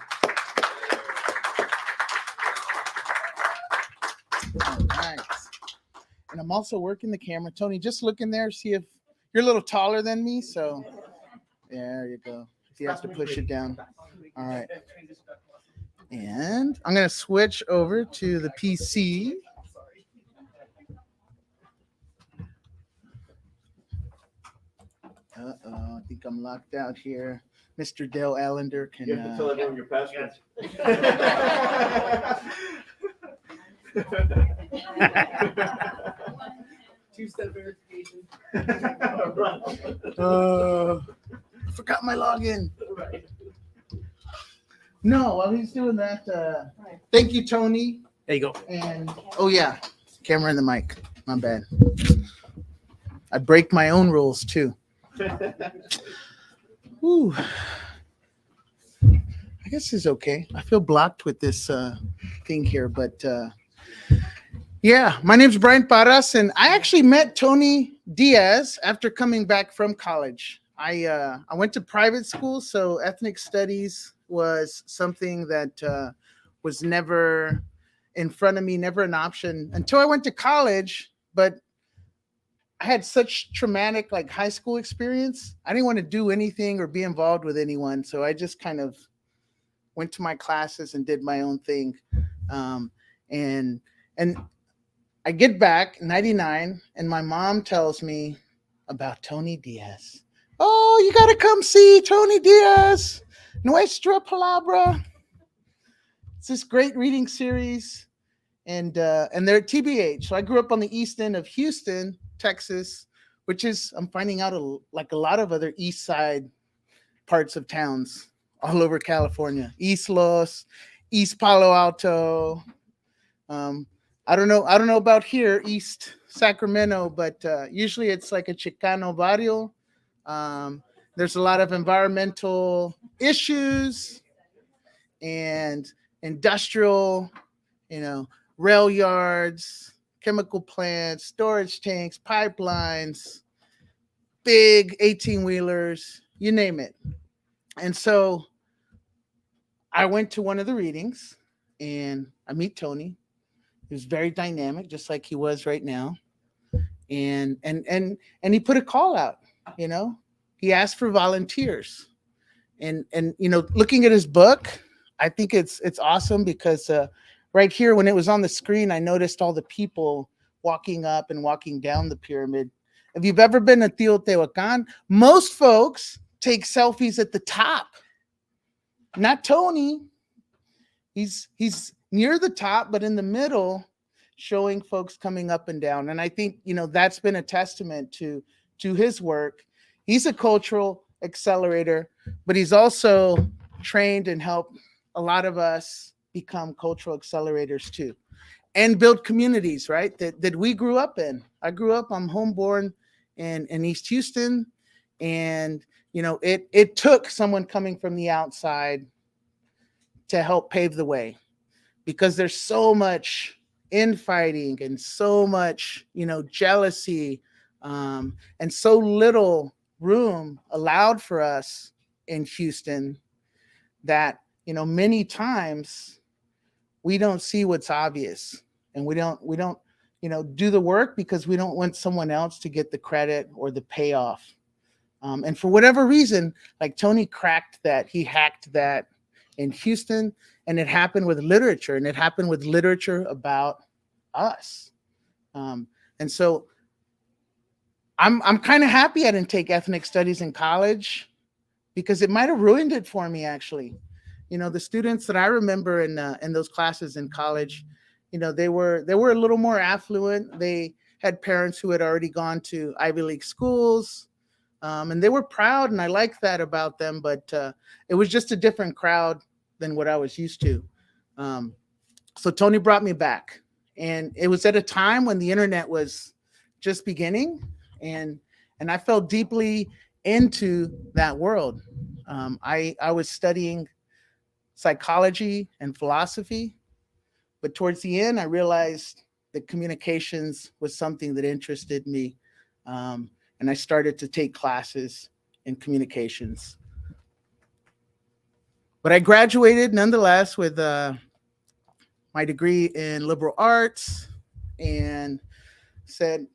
All right. And I'm also working the camera. Tony, just look in there, see if you're a little taller than me. So there you go. If you have to push it down. All right. And I'm going to switch over to the PC. Uh-oh, I think I'm locked out here. Mr. Dale Allender can... You have to tell everyone your password. Two-step verification. forgot my login. No, while he's doing that, thank you, Tony. There you go. And oh yeah, camera and the mic. My bad. I break my own rules too. Ooh. I guess it's okay. I feel blocked with this thing here, but yeah, my name's Bryan Parras, and I actually met Tony Diaz after coming back from college. I went to private school, so ethnic studies was something that was never in front of me, never an option until I went to college. But I had such traumatic like high school experience. I didn't want to do anything or be involved with anyone, so I just kind of went to my classes and did my own thing. And I get back in 99 and my mom tells me about Tony Diaz. Oh, you got to come see Tony Diaz. Nuestra Palabra. It's this great reading series. And they're at TBH. So I grew up on the east end of Houston, Texas, which is, I'm finding out, like a lot of other east side parts of towns all over California. East Los, East Palo Alto. I don't know about here, East Sacramento, but usually it's like a Chicano barrio. There's a lot of environmental issues and industrial, rail yards, chemical plants, storage tanks, pipelines, big 18-wheelers, you name it. And so I went to one of the readings and I meet Tony. He was very dynamic, just like he was right now. And he put a call out, He asked for volunteers. And looking at his book, I think it's awesome because right here, when it was on the screen, I noticed all the people walking up and walking down the pyramid. If you've ever been to Teotihuacan, most folks take selfies at the top. Not Tony. He's near the top, but in the middle, showing folks coming up and down. And I think, that's been a testament to his work. He's a cultural accelerator, but he's also trained and helped a lot of us become cultural accelerators too, and build communities, right? That we grew up in. I'm homeborn in East Houston. And, it took someone coming from the outside to help pave the way, because there's so much infighting and so much, jealousy, and so little room allowed for us in Houston that, many times we don't see what's obvious, and we don't, do the work because we don't want someone else to get the credit or the payoff. And for whatever reason, like Tony cracked that, he hacked that in Houston, and it happened with literature, and it happened with literature about us. And so I'm kind of happy I didn't take ethnic studies in college, because it might have ruined it for me, actually. The students that I remember in those classes in college, they were a little more affluent. They had parents who had already gone to Ivy League schools, and they were proud, and I liked that about them, but it was just a different crowd than what I was used to. So Tony brought me back, and it was at a time when the internet was just beginning, and I fell deeply into that world. I was studying psychology and philosophy, but towards the end, I realized that communications was something that interested me, and I started to take classes in communications. But I graduated nonetheless with my degree in liberal arts, and said,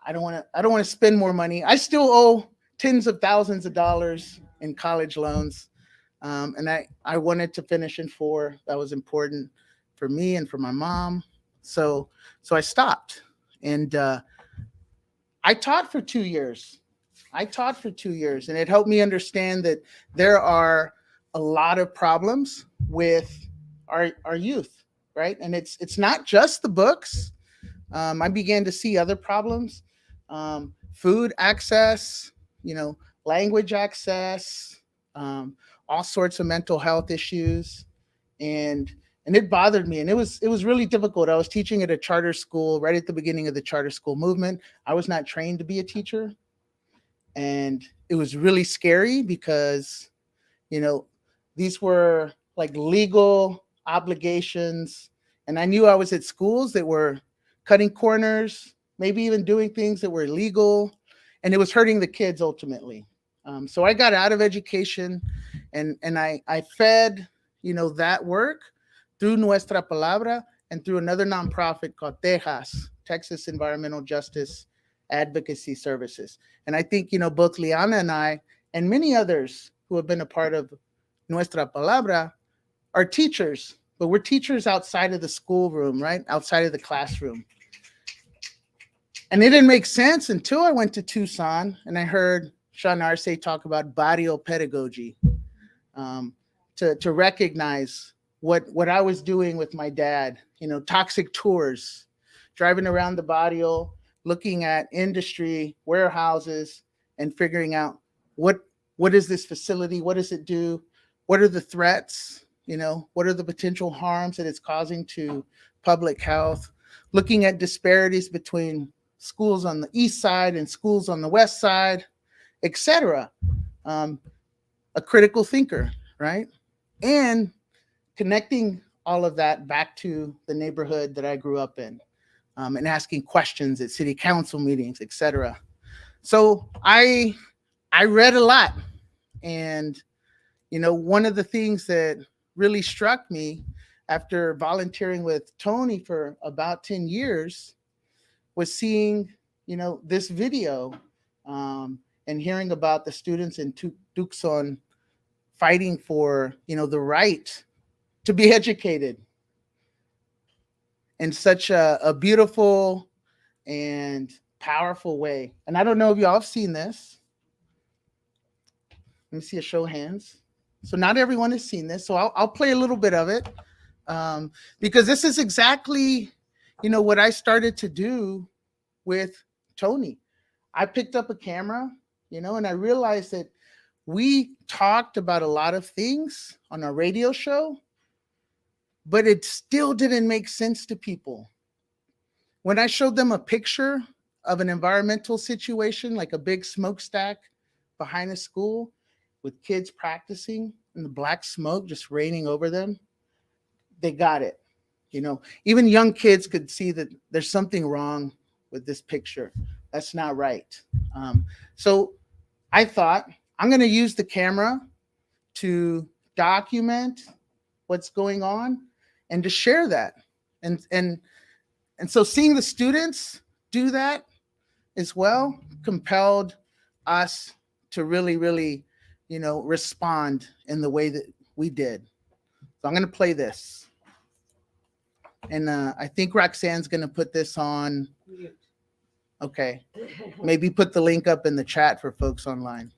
I don't want to spend more money. I still owe tens of thousands of dollars in college loans, and I wanted to finish in 4. That was important for me and for my mom. So I stopped, and I taught for 2 years. And it helped me understand that there are a lot of problems with our youth, right? And it's not just the books. I began to see other problems, food access, language access, all sorts of mental health issues, and it bothered me, and it was really difficult. I was teaching at a charter school right at the beginning of the charter school movement. I was not trained to be a teacher, and it was really scary because these were like legal obligations, and I knew I was at schools that were cutting corners, maybe even doing things that were illegal, and it was hurting the kids ultimately. So I got out of education, and I fed that work through Nuestra Palabra and through another nonprofit called Texas Environmental Justice Advocacy Services. And I think both Liana and I and many others who have been a part of Nuestra Palabra are teachers, but we're teachers outside of the schoolroom, right? Outside of the classroom. And it didn't make sense until I went to Tucson and I heard Sean Arce talk about barrio pedagogy, to recognize what I was doing with my dad, toxic tours, driving around the barrio, looking at industry, warehouses, and figuring out what is this facility? What does it do? What are the threats? What are the potential harms that it's causing to public health? Looking at disparities between schools on the east side and schools on the west side, etc. A critical thinker, right? And connecting all of that back to the neighborhood that I grew up in, and asking questions at city council meetings, etc. So I read a lot, and one of the things that really struck me after volunteering with Tony for about 10 years was seeing this video, and hearing about the students in Tucson fighting for the right to be educated in such a beautiful and powerful way. And I don't know if y'all have seen this. Let me see a show of hands. So not everyone has seen this. So I'll play a little bit of it, because this is exactly what I started to do with Tony. I picked up a camera, and I realized that we talked about a lot of things on our radio show, but it still didn't make sense to people. When I showed them a picture of an environmental situation, like a big smokestack behind a school with kids practicing and the black smoke just raining over them, they got it. Even young kids could see that there's something wrong with this picture. That's not right. So I thought, I'm going to use the camera to document what's going on and to share that. And so seeing the students do that as well compelled us to really, really, respond in the way that we did. So I'm going to play this. And I think Roxanne's going to put this on. Okay. Maybe put the link up in the chat for folks online.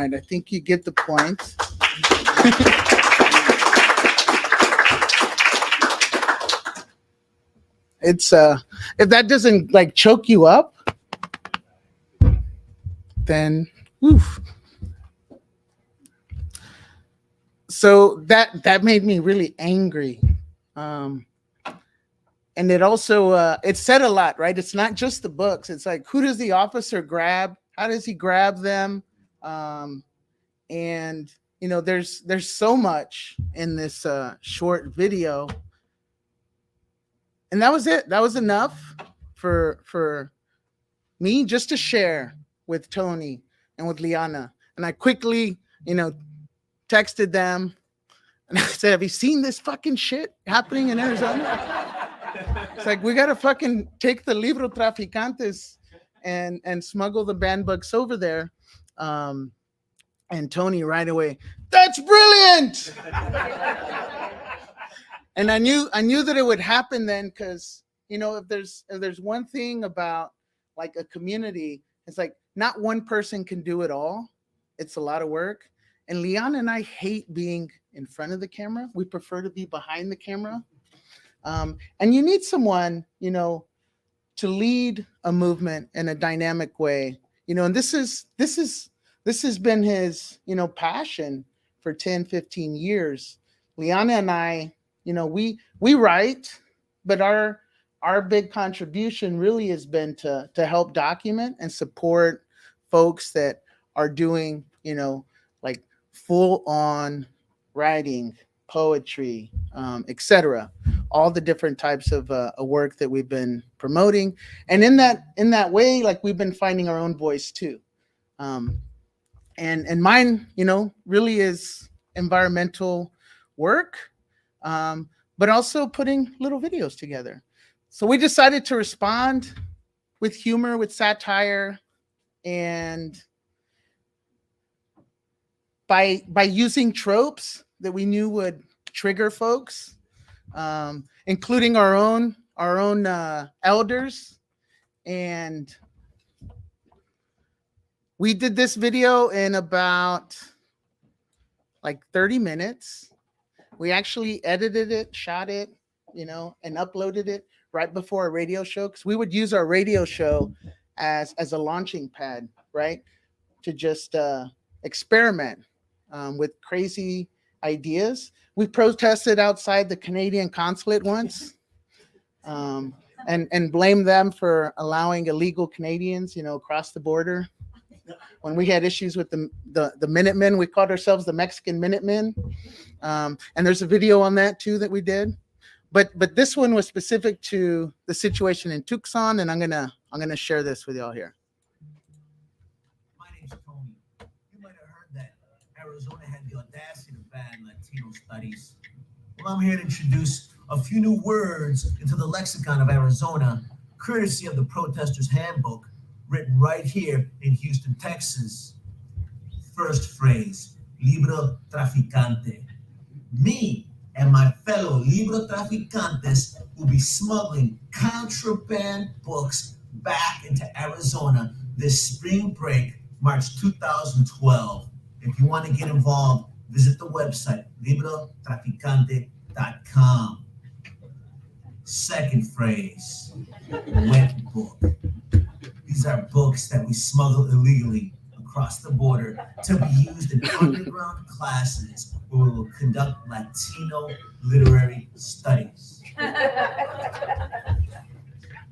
right, I think you get the point. It's if that doesn't like choke you up, then oof. So that made me really angry. And it also it said a lot, right? It's not just the books. It's like, who does the officer grab? How does he grab them? And you know, there's so much in this short video, and that was it. That was enough for me just to share with Tony and with Liana. And I quickly, you know, texted them and I said, "Have you seen this fucking shit happening in Arizona?" It's like, we gotta fucking take the Librotraficantes and smuggle the banned books over there. And Tony right away, "That's brilliant!" And I knew that it would happen then, because you know, if there's one thing about like a community, it's like not one person can do it all. It's a lot of work. And Liana and I hate being in front of the camera. We prefer to be behind the camera. And you need someone, you know, to lead a movement in a dynamic way, you know, and this has been his, you know, passion for 10, 15 years. Liana and I, you know, we write, but our big contribution really has been to help document and support folks that are doing, you know, like full on writing, poetry, etc. All the different types of work that we've been promoting, and in that way, like we've been finding our own voice too. And mine, you know, really is environmental work, but also putting little videos together. So we decided to respond with humor, with satire, and by using tropes that we knew would trigger folks, including our own elders. And we did this video in about like 30 minutes. We actually edited it, shot it, you know, and uploaded it right before a radio show, because we would use our radio show as a launching pad, right, to just experiment with crazy ideas. We protested outside the Canadian consulate once, and blamed them for allowing illegal Canadians, you know, across the border. When we had issues with the Minutemen, we called ourselves the Mexican Minutemen. And there's a video on that too that we did. But this one was specific to the situation in Tucson, and I'm gonna share this with y'all here. My name's Tony. You might have heard that Arizona had the audacity to ban Latino studies. Well, I'm here to introduce a few new words into the lexicon of Arizona, courtesy of the Protesters Handbook, written right here in Houston, Texas. First phrase, Librotraficante. Me and my fellow Librotraficantes will be smuggling contraband books back into Arizona this spring break, March 2012. If you want to get involved, visit the website, Librotraficante.com. Second phrase, wet book. These are books that we smuggle illegally across the border to be used in underground classes where we will conduct Latino literary studies.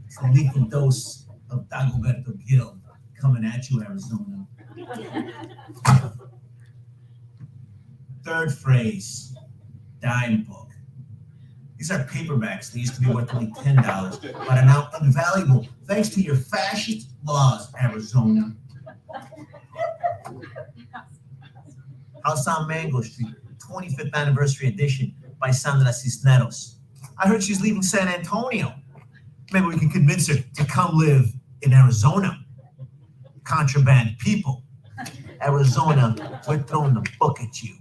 It's a lethal dose of Dagoberto Gil coming at you, Arizona. Third phrase, dime book. These are paperbacks. They used to be worth only $10, but are now invaluable thanks to your fascist laws, Arizona. House on Mango Street, 25th anniversary edition by Sandra Cisneros. I heard she's leaving San Antonio. Maybe we can convince her to come live in Arizona. Contraband people. Arizona, we're throwing the book at you.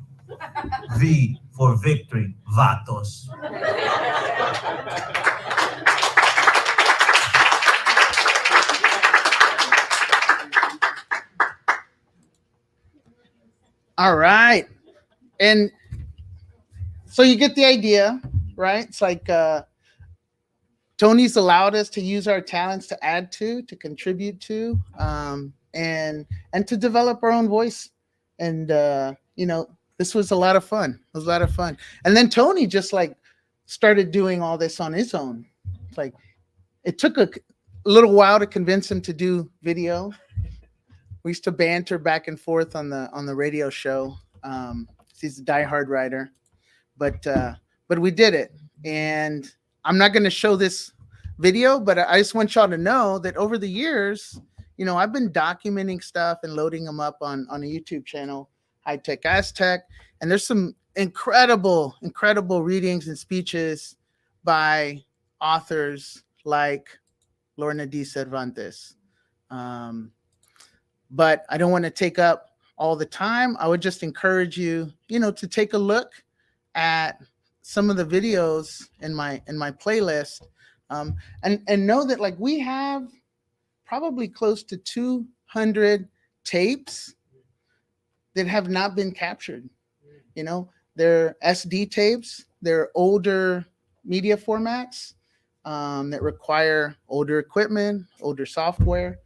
V for victory, vatos. All right. And so you get the idea, right? It's like Tony's allowed us to use our talents to add to contribute to, and to develop our own voice. And this was a lot of fun. It was a lot of fun. And then Tony just like started doing all this on his own. It's like it took a little while to convince him to do video. We used to banter back and forth on the radio show. He's a diehard writer, but we did it. And I'm not going to show this video, but I just want y'all to know that over the years, I've been documenting stuff and loading them up on a YouTube channel, HighTechAztec, and there's some incredible readings and speeches by authors like Lorna D. Cervantes. But I don't want to take up all the time. I would just encourage you, to take a look at some of the videos in my playlist, and know that like we have probably close to 200 tapes that have not been captured. They're SD tapes. They're older media formats that require older equipment, older software.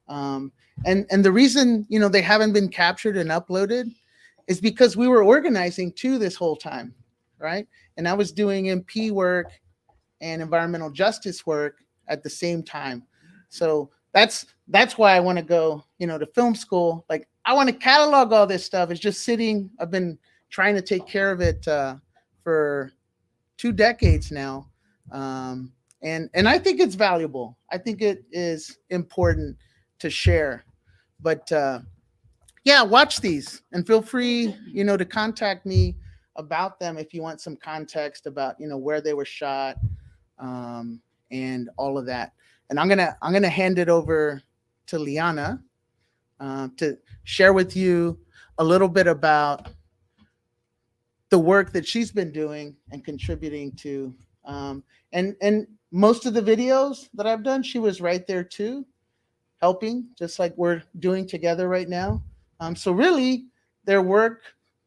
And the reason, they haven't been captured and uploaded is because we were organizing too this whole time, right? And I was doing MP work and environmental justice work at the same time. So that's why I want to go, to film school. Like I want to catalog all this stuff. It's just sitting. I've been trying to take care of it for 2 decades now. And I think it's valuable. I think it is important to share. But yeah, watch these and feel free, to contact me about them if you want some context about, where they were shot, and all of that. And I'm gonna hand it over to Liana to share with you a little bit about the work that she's been doing and contributing to. And most of the videos that I've done, she was right there too, helping, just like we're doing together right now. So really, their work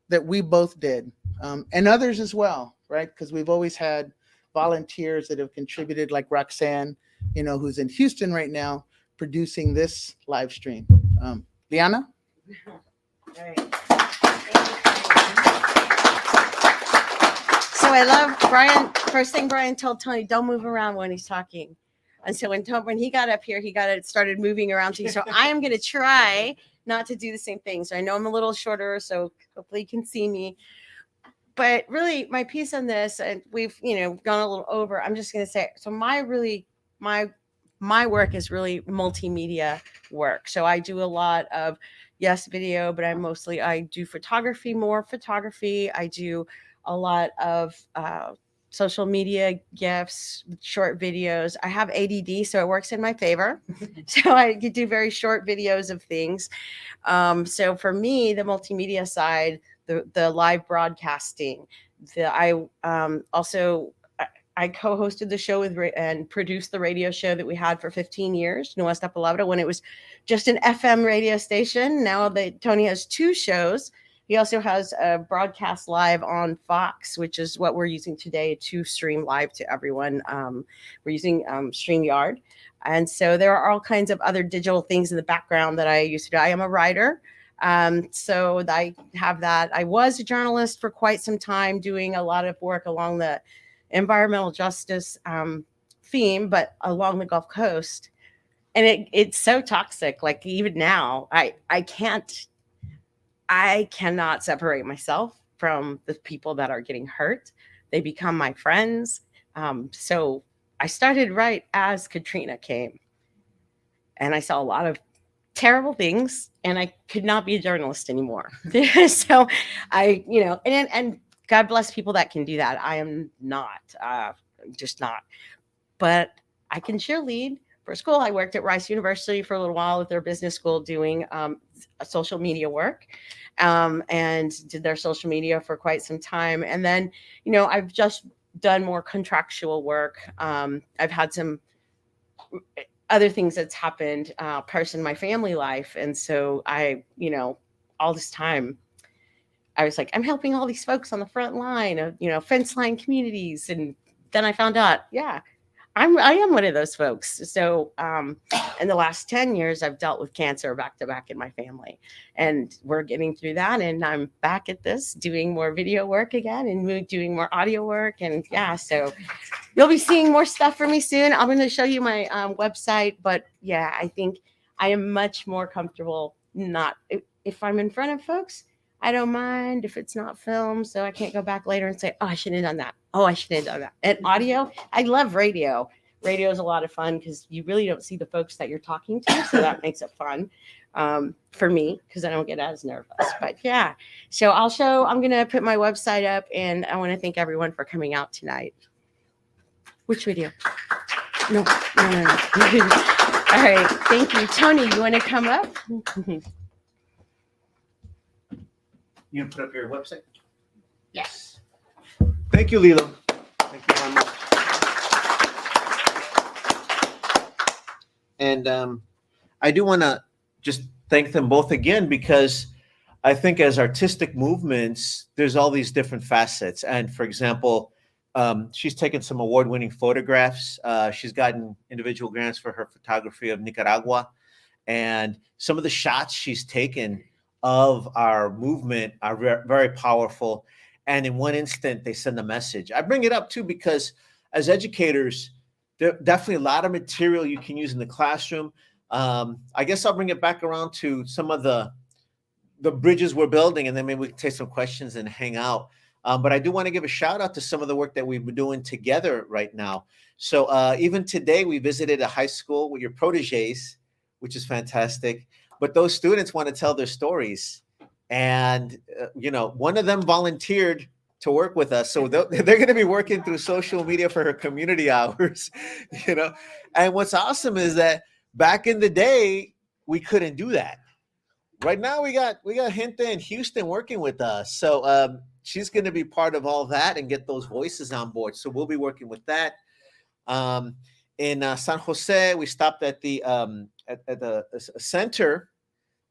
that we both did, and others as well, right? Because we've always had volunteers that have contributed, like Roxanne, who's in Houston right now, producing this live stream. Liana? All right. So I love Bryan. First thing Bryan told Tony, don't move around when he's talking. And so when he got up here, he started moving around too. So I am going to try not to do the same thing. So I know I'm a little shorter, so hopefully you can see me. But really, my piece on this, and we've gone a little over. I'm just going to say, so my work is really multimedia work. So I do a lot of video, but I do more photography. I do a lot of social media GIFs, short videos. I have ADD, so it works in my favor. So I do very short videos of things. So for me, the multimedia side, the live broadcasting, I co-hosted the show and produced the radio show that we had for 15 years, Nuestra Palabra, when it was just an FM radio station. Now that Tony has 2 shows. He also has a broadcast live on Fox, which is what we're using today to stream live to everyone. We're using StreamYard. And so there are all kinds of other digital things in the background that I used to do. I am a writer. So I have that. I was a journalist for quite some time, doing a lot of work along the environmental justice theme, but along the Gulf Coast. And it's so toxic. Like even now, I cannot separate myself from the people that are getting hurt. They become my friends. So I started right as Katrina came, and I saw a lot of terrible things, and I could not be a journalist anymore. So and God bless people that can do that. I am not, just not. But I can cheerlead for school. I worked at Rice University for a little while at their business school doing social media work, and did their social media for quite some time. And then, I've just done more contractual work. I've had some other things that's happened, in my family life. And so I, all this time, I was like, I'm helping all these folks on the front line of, fence line communities. And then I found out, yeah, I am one of those folks. So in the last 10 years, I've dealt with cancer back to back in my family, and we're getting through that. And I'm back at this, doing more video work again and doing more audio work. And yeah, so you'll be seeing more stuff from me soon. I'm going to show you my website, but yeah, I think I am much more comfortable if I'm in front of folks. I don't mind if it's not filmed, so I can't go back later and say, oh, I shouldn't have done that. Oh, I shouldn't have done that. And audio, I love radio. Radio is a lot of fun because you really don't see the folks that you're talking to, so that makes it fun for me because I don't get as nervous. But yeah, so I'm going to put my website up, and I want to thank everyone for coming out tonight. Which video? No. All right, thank you. Tony, you want to come up? You gonna put up your website? Yes. Thank you, Lilo. Thank you very much. And I do want to just thank them both again, because I think as artistic movements, there's all these different facets. And for example, she's taken some award-winning photographs. She's gotten individual grants for her photography of Nicaragua. And some of the shots she's taken of our movement are very powerful. And in one instant, they send a message. I bring it up too, because as educators, there definitely a lot of material you can use in the classroom. I guess I'll bring it back around to some of the bridges we're building, and then maybe we can take some questions and hang out. But I do want to give a shout out to some of the work that we've been doing together right now. So even today, we visited a high school with your proteges, which is fantastic. But those students want to tell their stories. And, one of them volunteered to work with us. So they're going to be working through social media for her community hours, And what's awesome is that back in the day, we couldn't do that. Right now, we got Gente in Houston working with us. So she's going to be part of all that and get those voices on board. So we'll be working with that. In San Jose, we stopped at the center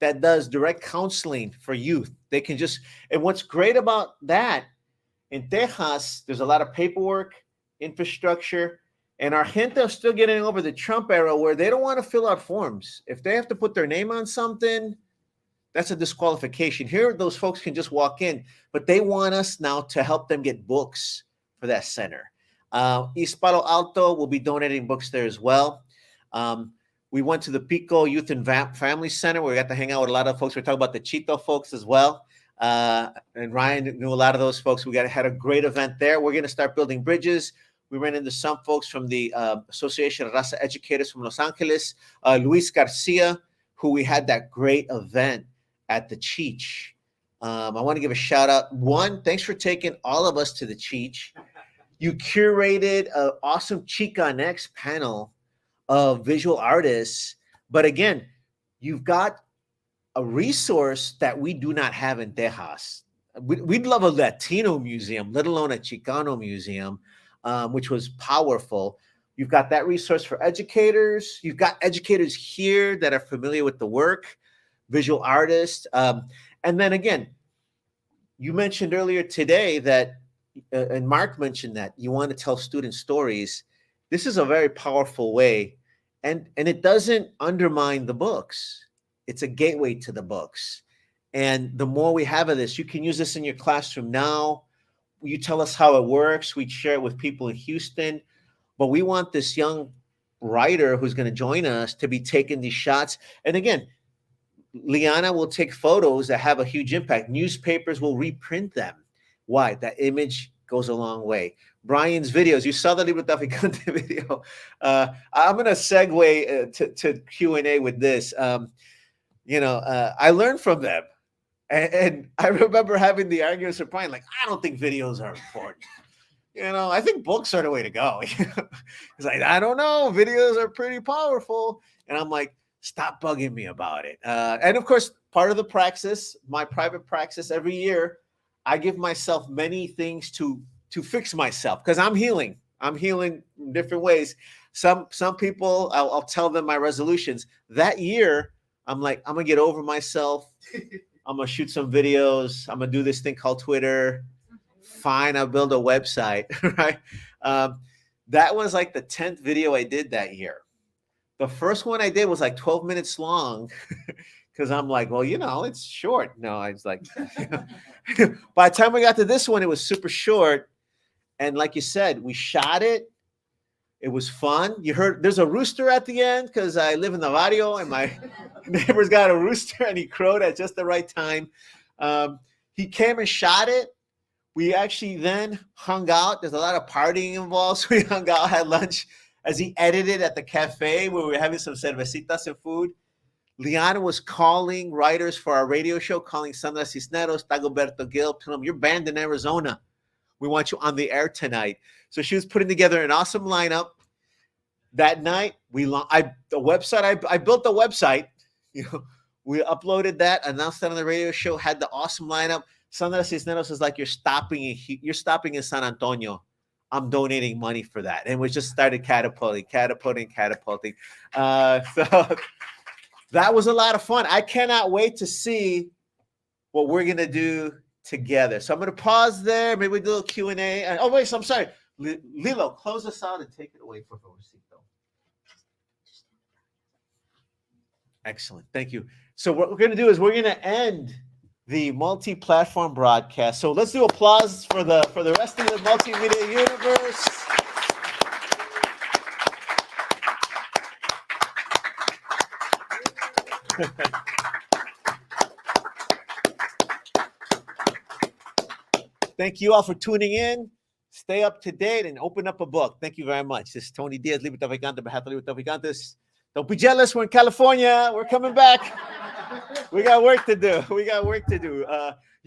that does direct counseling for youth. They can and what's great about that, in Texas, there's a lot of paperwork, infrastructure, and our gente are still getting over the Trump era where they don't want to fill out forms. If they have to put their name on something, that's a disqualification. Here, those folks can just walk in, but they want us now to help them get books for that center. East Palo Alto will be donating books there as well. We went to the Pico Youth and Family Center where we got to hang out with a lot of folks. We're talking about the Chito folks as well. And Ryan knew a lot of those folks. Had a great event there. We're going to start building bridges. We ran into some folks from the Association of Raza Educators from Los Angeles. Luis Garcia, who we had that great event at the Cheech. I want to give a shout out. One, thanks for taking all of us to the Cheech. You curated an awesome Chica Next panel of visual artists. But again, you've got a resource that we do not have in Texas. We'd love a Latino museum, let alone a Chicano museum, which was powerful. You've got that resource for educators. You've got educators here that are familiar with the work, visual artists. And then again, you mentioned earlier today that, and Mark mentioned that you want to tell students stories. This is a very powerful way. And it doesn't undermine the books. It's a gateway to the books. And the more we have of this, you can use this in your classroom now. You tell us how it works. We share it with people in Houston. But we want this young writer who's going to join us to be taking these shots. And again, Liana will take photos that have a huge impact. Newspapers will reprint them. Why? That image goes a long way. Bryan's videos, you saw the Librotraficante video. I'm going to segue to Q&A with this. I learned from them. And I remember having the arguments with Bryan, like, I don't think videos are important. I think books are the way to go. He's like, I don't know. Videos are pretty powerful. And I'm like, stop bugging me about it. And of course, part of the praxis, my private praxis, every year, I give myself many things to fix myself because I'm healing. I'm healing in different ways. Some people, I'll tell them my resolutions. That year, I'm like, I'm going to get over myself. I'm gonna shoot some videos. I'm gonna do this thing called Twitter. Fine, I'll build a website, right? That was like the 10th video I did that year. The first one I did was like 12 minutes long because I'm like, well, it's short. No, I was like, by the time we got to this one, it was super short. And like you said, we shot it. It was fun. You heard there's a rooster at the end because I live in the barrio and my neighbor's got a rooster and he crowed at just the right time. He came and shot it. We actually then hung out. There's a lot of partying involved. So we hung out, had lunch as he edited at the cafe where we were having some cervecitas and food. Liana was calling writers for our radio show, calling Sandra Cisneros, Dagoberto Gil, telling them, you're banned in Arizona. We want you on the air tonight. So she was putting together an awesome lineup. That night, I built the website. We uploaded that, announced that on the radio show, had the awesome lineup. Sandra Cisneros is like, you're stopping in San Antonio. I'm donating money for that. And we just started catapulting. So that was a lot of fun. I cannot wait to see what we're going to do together. So I'm going to pause there. Maybe we do a little Q&A. Oh, wait, so I'm sorry. Lilo, close us out and take it away for Favorcito. Excellent. Thank you. So what we're going to do is we're going to end the multi-platform broadcast. So let's do applause for the rest of the multimedia universe. Thank you all for tuning in. Stay up to date and open up a book. Thank you very much. This is Tony Diaz, Librotraficante, behalf of Librotraficantes. Don't be jealous. We're in California. We're coming back. We got work to do.